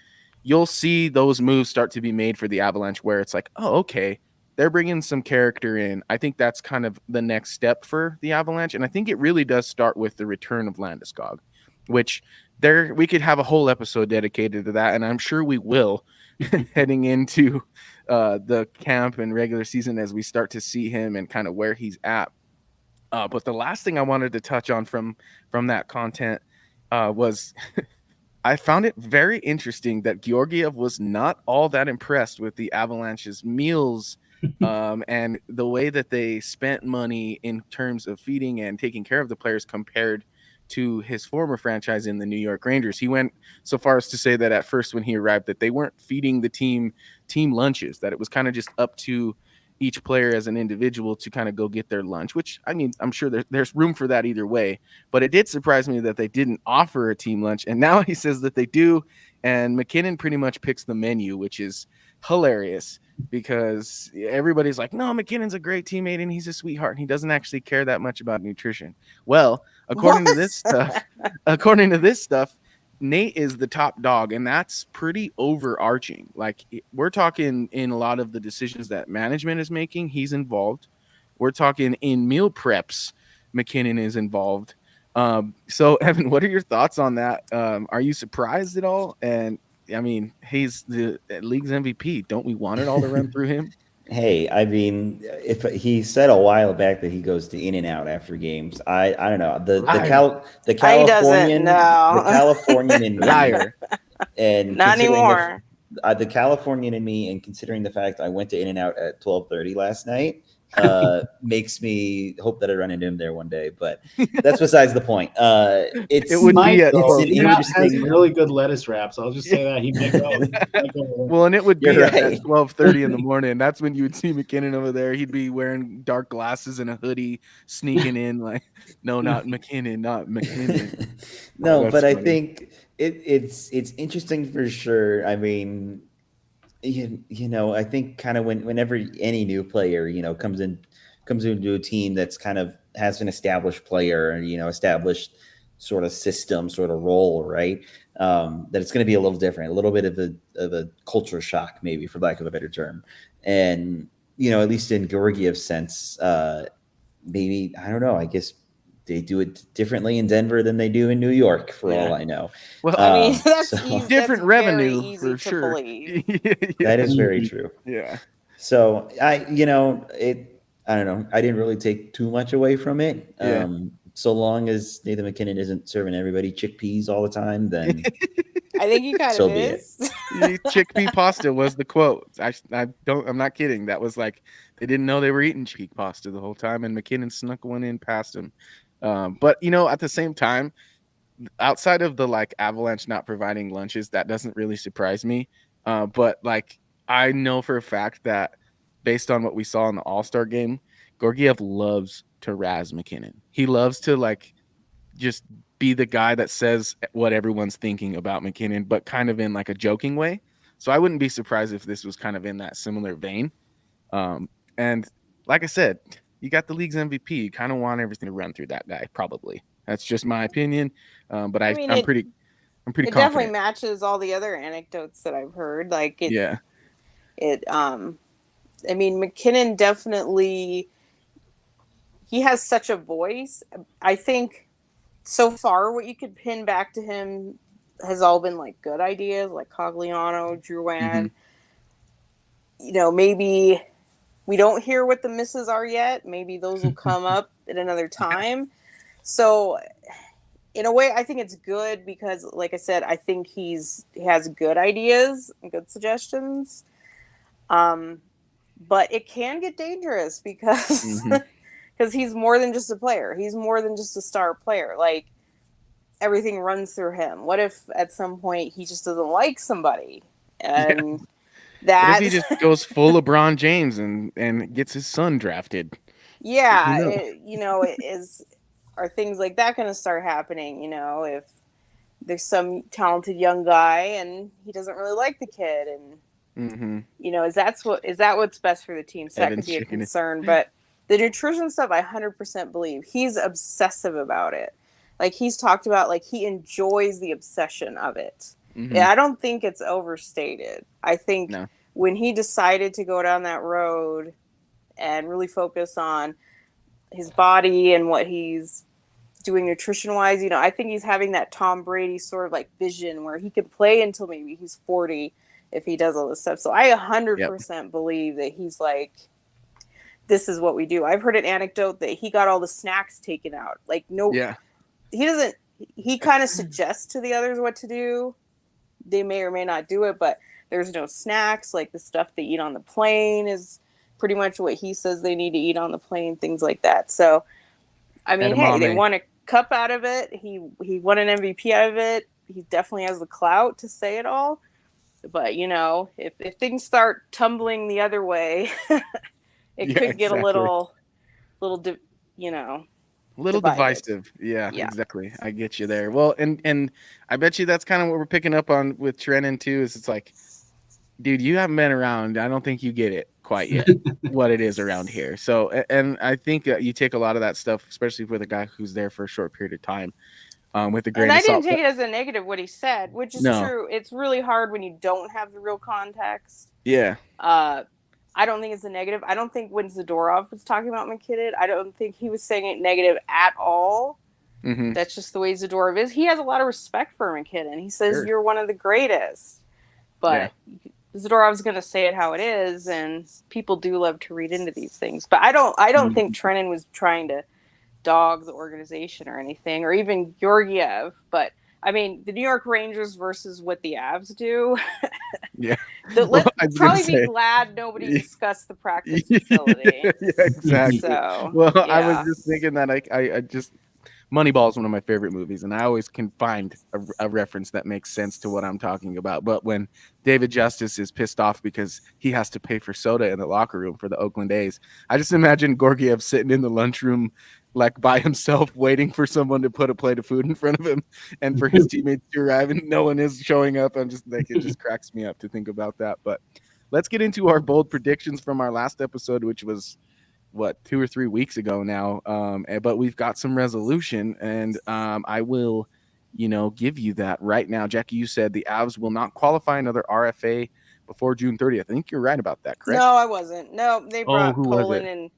you'll see those moves start to be made for the Avalanche where it's like, oh, okay, they're bringing some character in. I think that's kind of the next step for the Avalanche. And I think it really does start with the return of Landeskog, which we could have a whole episode dedicated to that. And I'm sure we will heading into the camp and regular season as we start to see him and kind of where he's at. But the last thing I wanted to touch on from that content was I found it very interesting that Georgiev was not all that impressed with the Avalanche's meals and the way that they spent money in terms of feeding and taking care of the players compared to his former franchise in the New York Rangers. He went so far as to say that at first when he arrived that they weren't feeding the team lunches, that it was kind of just up to each player as an individual to kind of go get their lunch, which, I mean, I'm sure there's room for that either way. But it did surprise me that they didn't offer a team lunch. And now he says that they do, and McKinnon pretty much picks the menu, which is hilarious because everybody's like, no, McKinnon's a great teammate and he's a sweetheart and he doesn't actually care that much about nutrition. Well, according to this stuff, Nate is the top dog, and that's pretty overarching. Like, we're talking in a lot of the decisions that management is making, he's involved. We're talking in meal preps, McKinnon is involved. So Evan, what are your thoughts on that? Are you surprised at all? And I mean, he's the league's MVP. Don't we want it all to run through him? Hey, I mean, if he said a while back that he goes to In and Out after games, I don't know the He doesn't, Californian no. the Californian in me, Liar. and Not considering anymore. the Californian in me, and considering the fact I went to In and Out at 12:30 last night, makes me hope that I run into him there one day. But that's besides the point. It would Mike, be at though, it's an In-N-Out has interesting. really good lettuce wraps. I'll just say that he might go. Well, and it would be You're at right. 12:30 in the morning. That's when you would see McKinnon over there. He'd be wearing dark glasses and a hoodie, sneaking in like, no, not McKinnon, not McKinnon. No, That's but I funny. think it's interesting for sure. I mean, you know, I think kind of whenever any new player, you know, comes into a team that's kind of has an established player, you know, established sort of system, sort of role, right? That it's going to be a little different, a little bit of a culture shock, maybe, for lack of a better term. And you know, at least in Georgiev's sense, maybe, I don't know, I guess they do it differently in Denver than they do in New York, for all I know. Well, I mean, that's so easy. different That's very revenue easy for to sure. believe. that is very true. Yeah. So I don't know. I didn't really take too much away from it. Yeah. So long as Nathan McKinnon isn't serving everybody chickpeas all the time, then I think he kind So of be it. is. Chickpea pasta was the quote. I'm not kidding. That was like, they didn't know they were eating chickpea pasta the whole time, and McKinnon snuck one in past him. But you know, at the same time, outside of the like Avalanche not providing lunches, that doesn't really surprise me. But like, I know for a fact that based on what we saw in the All-Star game, Georgiev loves to razz McKinnon. He loves to like just be the guy that says what everyone's thinking about McKinnon, but kind of in like a joking way. So I wouldn't be surprised if this was kind of in that similar vein. And like I said, you got the league's MVP. You kind of want everything to run through that guy, probably. That's just my opinion. But I mean, I'm pretty it confident. definitely matches all the other anecdotes that I've heard. Like it, Yeah. I mean, McKinnon definitely, he has such a voice. I think so far what you could pin back to him has all been like good ideas, like Cogliano, Drouin. You know, maybe we don't hear what the misses are yet. Maybe those will come up at another time. So in a way, I think it's good because, like I said, I think he has good ideas and good suggestions. But it can get dangerous because he's more than just a player. He's more than just a star player. Like, everything runs through him. What if at some point he just doesn't like somebody? And that, what if he just goes full LeBron James and gets his son drafted? yeah, are things like that going to start happening? You know, if there's some talented young guy and he doesn't really like the kid, and you know, is that what's best for the team? So that could be a concern. But the nutrition stuff, I 100% believe he's obsessive about it. Like, he's talked about, like, he enjoys the obsession of it. Yeah, I don't think it's overstated. I think when he decided to go down that road and really focus on his body and what he's doing nutrition wise, you know, I think he's having that Tom Brady sort of like vision where he could play until maybe he's 40 if he does all this stuff. So I 100% believe that he's like, this is what we do. I've heard an anecdote that he got all the snacks taken out. Like, he kind of suggests to the others what to do. They may or may not do it, but there's no snacks. Like, the stuff they eat on the plane is pretty much what he says they need to eat on the plane, things like that. So, I mean, hey, they won a cup out of it. He won an MVP out of it. He definitely has the clout to say it all. But, you know, if things start tumbling the other way, it could get a little, you know. A little divided. divisive. Yeah, Yeah. exactly. I get you there. Well, and I bet you that's kind of what we're picking up on with Trennan too. Is it's like, dude, you haven't been around. I don't think you get it quite yet. What it is around here. So, and I think you take a lot of that stuff, especially with a guy who's there for a short period of time, with a And grain I of didn't salt. take it as a negative what he said, which is No. true. It's really hard when you don't have the real context. Yeah. I don't think it's a negative. I don't think when Zadorov was talking about McKinnon, I don't think he was saying it negative at all. Mm-hmm. That's just the way Zadorov is. He has a lot of respect for McKinnon. He says, Sure. you're one of the greatest. But Zadorov's going to say it how it is, and people do love to read into these things. But I don't think Trennan was trying to dog the organization or anything, or even Georgiev. But I mean, the New York Rangers versus what the Avs do. Yeah. Let's probably be glad nobody discussed the practice facility. Yeah, exactly. So, well, yeah. I was just thinking that I just Moneyball is one of my favorite movies, and I always can find a reference that makes sense to what I'm talking about. But when David Justice is pissed off because he has to pay for soda in the locker room for the Oakland A's, I just imagine Georgiev sitting in the lunchroom like by himself, waiting for someone to put a plate of food in front of him and for his teammates to arrive, and no one is showing up. I'm just like, it just cracks me up to think about that. But let's get into our bold predictions from our last episode, which was 2 or 3 weeks ago now. But we've got some resolution, and I will, give you that right now. Jackie, you said the Avs will not qualify another RFA before June 30th. I think you're right about that, correct? No, I wasn't. No, they brought who was Poland it? and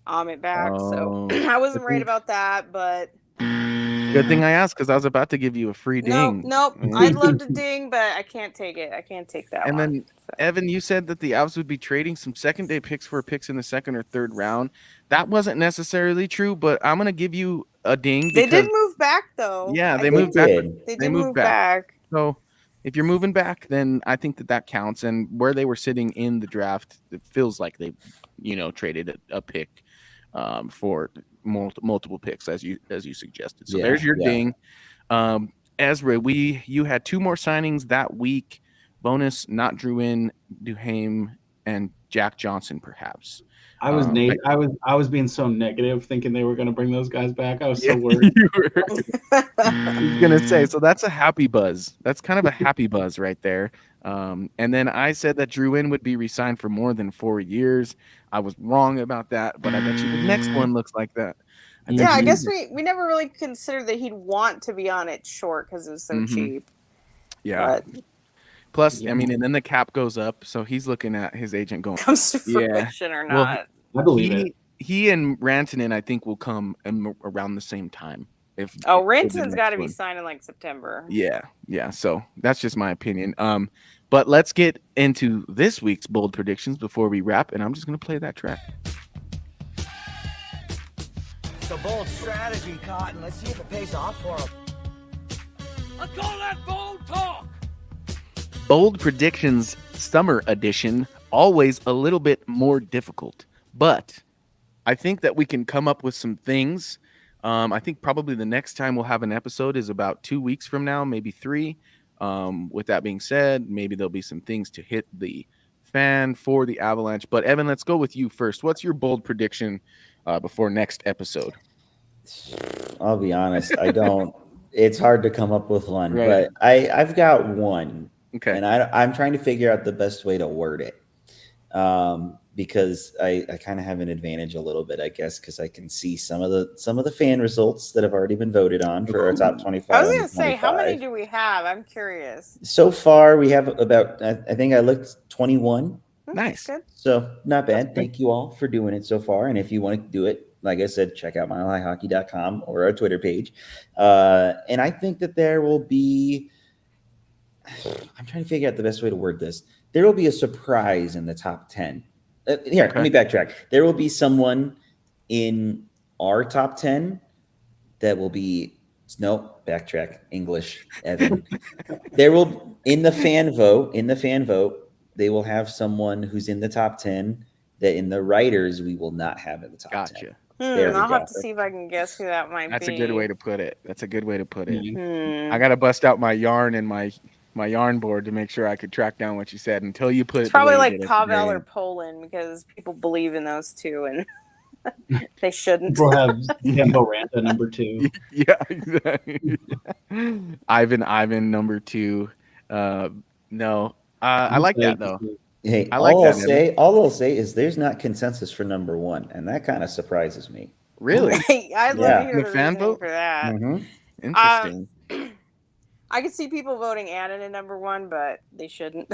Amit back, so I wasn't right about that. But good thing I asked, because I was about to give you a free ding. Nope. I'd love to ding, but I can't take it. I can't take that. And one. then, Evan, you said that the Avs would be trading some second-day picks for picks in the second or third round. That wasn't necessarily true, but I'm going to give you a ding. They did move back, though. Yeah, they moved back. They did move back. So if you're moving back, then I think that counts. And where they were sitting in the draft, it feels like they, traded a pick for multiple picks, as you suggested. So there's your ding. Ezra, you had 2 more signings that week. Bonus, not Drouin, Duhaime, and Jack Johnson, perhaps. I was being so negative, thinking they were going to bring those guys back. I was so worried. I was going to say, so that's a happy buzz. That's kind of a happy buzz right there. And then I said that Drouin would be re-signed for more than 4 years. I was wrong about that, but I bet you the next one looks like that. I guess we never really considered that he'd want to be on it short because it was so cheap. Yeah. But, plus, I mean, and then the cap goes up, so he's looking at his agent going, comes to fruition or not. I believe it. He and Rantanen, I think, will come around the same time. Rantanen's got to be signed in like September. Yeah. So that's just my opinion. But let's get into this week's bold predictions before we wrap, and I'm just going to play that track. It's a bold strategy, Cotton. Let's see if it pays off for him. I call that bold talk. Bold predictions, summer edition, always a little bit more difficult, but I think that we can come up with some things. I think probably the next time we'll have an episode is about 2 weeks from now, maybe 3. With that being said, maybe there'll be some things to hit the fan for the Avalanche. But Evan, let's go with you first. What's your bold prediction before next episode? I'll be honest. I don't. It's hard to come up with one, right. But I've got one. Okay. And I'm trying to figure out the best way to word it. Because I kind of have an advantage a little bit, I guess, because I can see some of the fan results that have already been voted on for our top 25. I was going to say, how many do we have? I'm curious. So far, we have about, I think I looked 21. Nice. Good. So not bad. Thank you all for doing it so far. And if you want to do it, like I said, check out milehighhockey.com or our Twitter page. And I think that there will be, I'm trying to figure out the best way to word this. There will be a surprise in the top 10. Let me backtrack. There will be someone in our top 10 that will be backtrack English, Evan. There will in the fan vote, they will have someone who's in the top 10 that in the writers we will not have in the top 10. I'll have to see if I can guess who that might be. That's a good way to put it. I got to bust out my yarn and my yarn board to make sure I could track down what you said until you put it's probably like Pavel or Poland because people believe in those two. And They shouldn't. People have Dembo Randa number 2. Yeah, exactly. Ivan number 2. No, I like that though. Hey, I like that, Evan. all I'll say is there's not consensus for number 1, and that kind of surprises me. Really? I'd love to Yeah. hear The the fan reasoning vote? for that. Mhm. Interesting. I could see people voting Annan in number 1, but they shouldn't.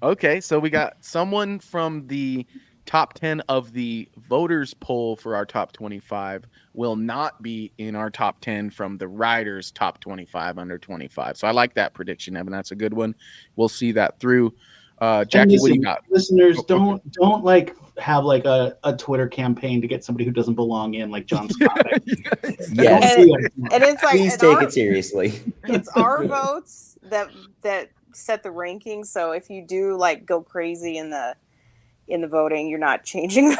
Okay, so we got someone from the top 10 of the voters poll for our top 25 will not be in our top 10 from the riders top 25 under 25. So I like that prediction, Evan. That's a good one. We'll see that through. Jackie, what do you got? Listeners, Oh, okay. don't like have like a Twitter campaign to get somebody who doesn't belong in, like John Scott. Yes. And it's like Please take it seriously. It's our votes that set the rankings. So if you do like go crazy in the voting, you're not changing.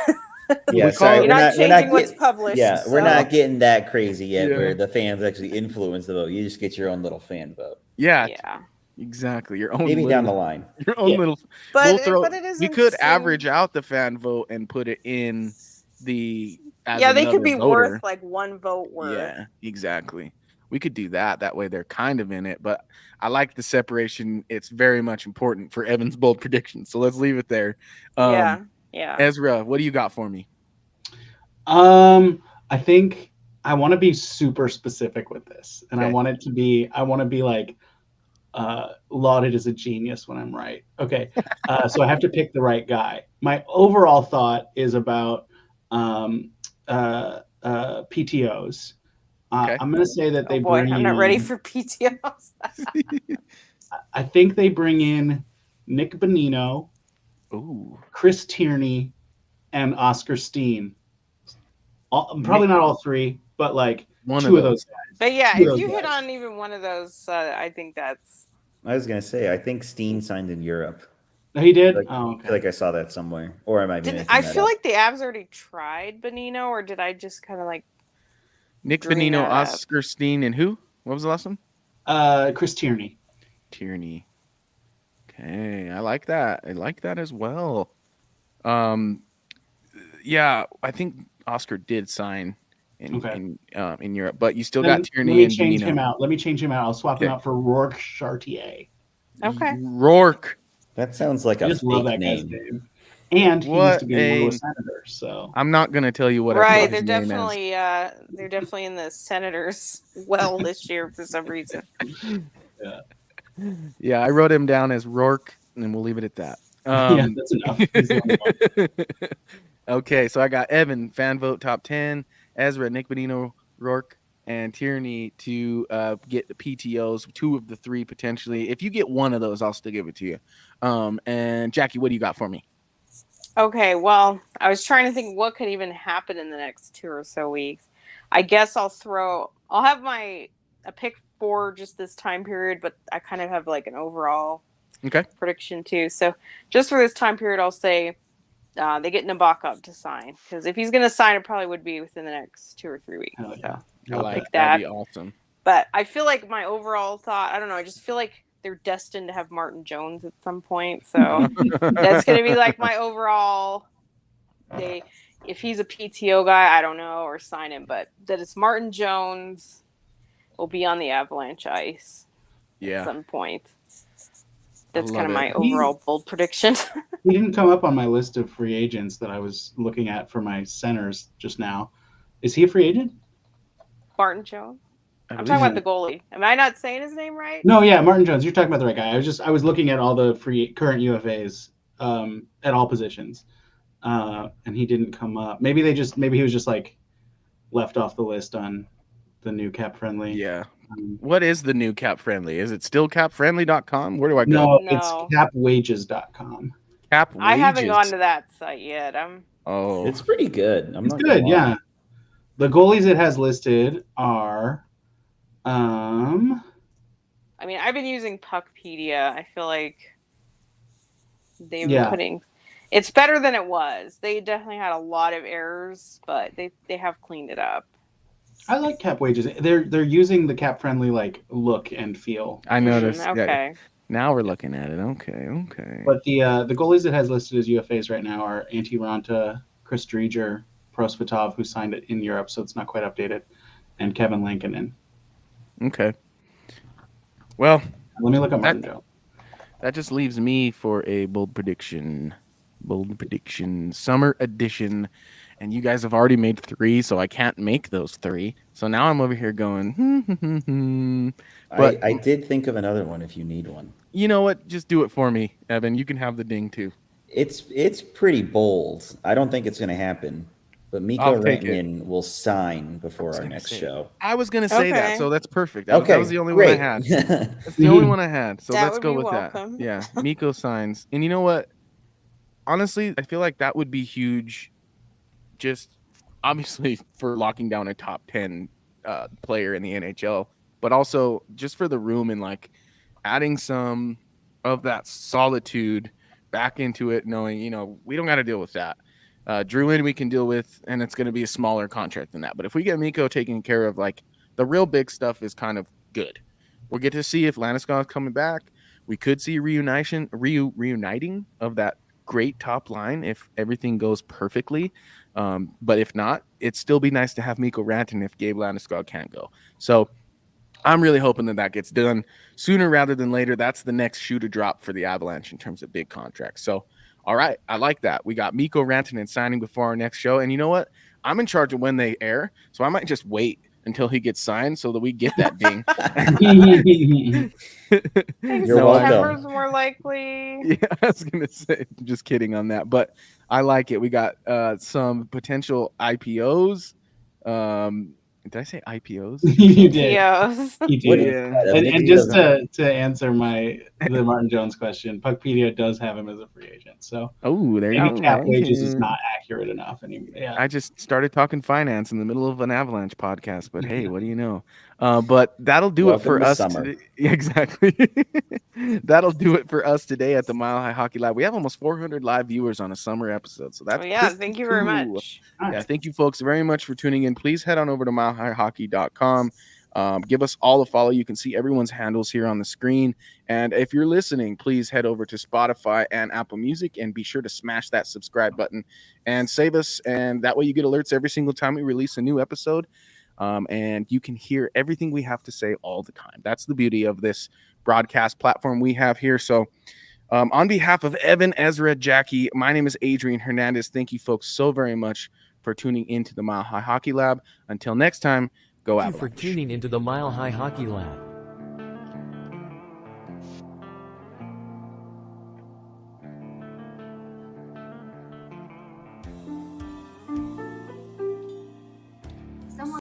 Yeah, sorry, you're not changing what's published. Yeah, we're so. not getting that crazy yet, Yeah. where the fans actually influence the vote. You just get your own little fan vote. Yeah. Yeah. Exactly. Your own Maybe little, down the line. Your own little. But we it is could interesting. average out the fan vote and put it in the. As Yeah, they could another be voter. worth like one vote worth. Yeah, exactly. We could do that. That way they're kind of in it. But I like the separation. It's very much important for Evan's bold prediction. So let's leave it there. Yeah. Ezra, what do you got for me? I think I want to be super specific with this, and Okay. I want to be like lauded as a genius when I'm right. Okay, so I have to pick the right guy. My overall thought is about PTOs. Okay. I'm going to say that they bring I'm not in, ready for PTOs. I think they bring in Nick Bonino, Ooh. Chris Tierney, and Oscar Steen. Probably not all 3, but like two of those guys. But yeah, Two of if you those hit guys. on even one of those, I think that's. I was gonna say, I think Steen signed in Europe. He did. Like, Oh, I feel like I saw that somewhere, or am I? I feel like the Avs already tried Bonino, or did I just kind of like Nick dream Bonino, that up? Oscar Steen, and who? What was the last one? Chris Tierney. Tierney. Okay, I like that. I like that as well. Yeah, I think Oscar did sign in Europe, but you still got Tierney. Let me and change Bonino. him out. Let me change him out. I'll swap him out for Rourke Chartier. Okay. Rourke. That sounds like I a just love fake that guy's name. name. And he used to be What one of a- the senators. So I'm not gonna tell you what. Right, his they're name is. definitely in the Senators well this year for some reason. Yeah, I wrote him down as Rourke, and we'll leave it at that. yeah, that's enough. He's the only one. Okay, so I got Evan, fan vote top 10, Ezra, Nick Bonino, Rourke, and Tierney to get the PTOs, 2 of the 3 potentially. If you get one of those, I'll still give it to you. And Jackie, what do you got for me? Okay, well, I was trying to think what could even happen in the next 2 or so weeks. I guess I'll have a pick for just this time period, but I kind of have like an overall prediction too. So just for this time period, I'll say they get Nabok up to sign, because if he's going to sign, it probably would be within the next 2 or 3 weeks. Oh, yeah. So I'll pick that. That'd be awesome. But I feel like my overall thought, I don't know, I just feel like they're destined to have Martin Jones at some point. So that's going to be like my overall. If he's a PTO guy, I don't know, or sign him, but that it's Martin Jones will be on the Avalanche ice at some point. That's kind of my overall bold prediction. He didn't come up on my list of free agents that I was looking at for my centers just now. Is he a free agent? Martin Jones? I'm talking about the goalie. Am I not saying his name right? No, yeah, Martin Jones. You're talking about the right guy. I was looking at all the current UFAs at all positions, and he didn't come up. Maybe he was just like left off the list on the new cap friendly. Yeah. What is the new cap friendly? Is it still capfriendly.com? Where do I go? No, it's capwages.com. Cap wages. I haven't gone to that site yet. It's pretty good. It's good, yeah. The goalies it has listed are I mean, I've been using Puckpedia. I feel like they've been putting. It's better than it was. They definitely had a lot of errors, but they have cleaned it up. I like cap wages. They're using the cap friendly like look and feel. I noticed. Okay. Yeah. Now we're looking at it. Okay. But the goalies it has listed as UFAs right now are Antti Ranta, Chris Dreger, Prosvetov, who signed it in Europe, so it's not quite updated, and Kevin Lankinen. Okay. Well, let me look up Martin Jones. That just leaves me for a bold prediction. Bold prediction. Summer edition. And you guys have already made 3, so I can't make those 3. So now I'm over here going, But I did think of another one if you need one. You know what? Just do it for me, Evan. You can have the ding too. It's pretty bold. I don't think it's going to happen. But Mikko Rantanen will sign before our next show. I was going to say that, so that's perfect. That was the only one I had. That's the only one I had. So let's go with that. Yeah, Mikko signs. And you know what? Honestly, I feel like that would be huge. Just obviously for locking down a top 10 player in the NHL, but also just for the room and like adding some of that solitude back into it, knowing, we don't got to deal with that. Druin we can deal with, and it's going to be a smaller contract than that. But if we get Mikko taken care of, like the real big stuff is kind of good. We'll get to see if Landeskog is coming back. We could see reuniting of that great top line if everything goes perfectly. But if not, it'd still be nice to have Mikko Rantanen if Gabe Landeskog can't go. So I'm really hoping that gets done sooner rather than later. That's the next shoe to drop for the Avalanche in terms of big contracts. So, all right, I like that. We got Mikko Rantanen signing before our next show. And you know what? I'm in charge of when they air, so I might just wait until he gets signed so that we get that ding. You're welcome. More likely. Yeah, I was going to say, just kidding on that. But I like it. We got some potential IPOs. Did I say IPOs? You did. You did. Yeah. And just to answer the Martin Jones question, Puckpedia does have him as a free agent. So there you go. Cap wages is not accurate enough anymore. Yeah. I just started talking finance in the middle of an Avalanche podcast, but hey, what do you know? But that'll do it for us today. Yeah, exactly. That'll do it for us today at the Mile High Hockey Lab. We have almost 400 live viewers on a summer episode, so that's thank you very much. Yeah, thank you folks very much for tuning in. Please head on over to milehighhockey.com. Give us all a follow. You can see everyone's handles here on the screen. And if you're listening, please head over to Spotify and Apple Music and be sure to smash that subscribe button and save us. And that way you get alerts every single time we release a new episode. And you can hear everything we have to say all the time. That's the beauty of this broadcast platform we have here. So on behalf of Evan, Ezra, Jackie, my name is Adrian Hernandez. Thank you folks so very much for tuning into the Mile High Hockey Lab. Until next time, go Avalanche. Thank you for tuning into the Mile High Hockey Lab.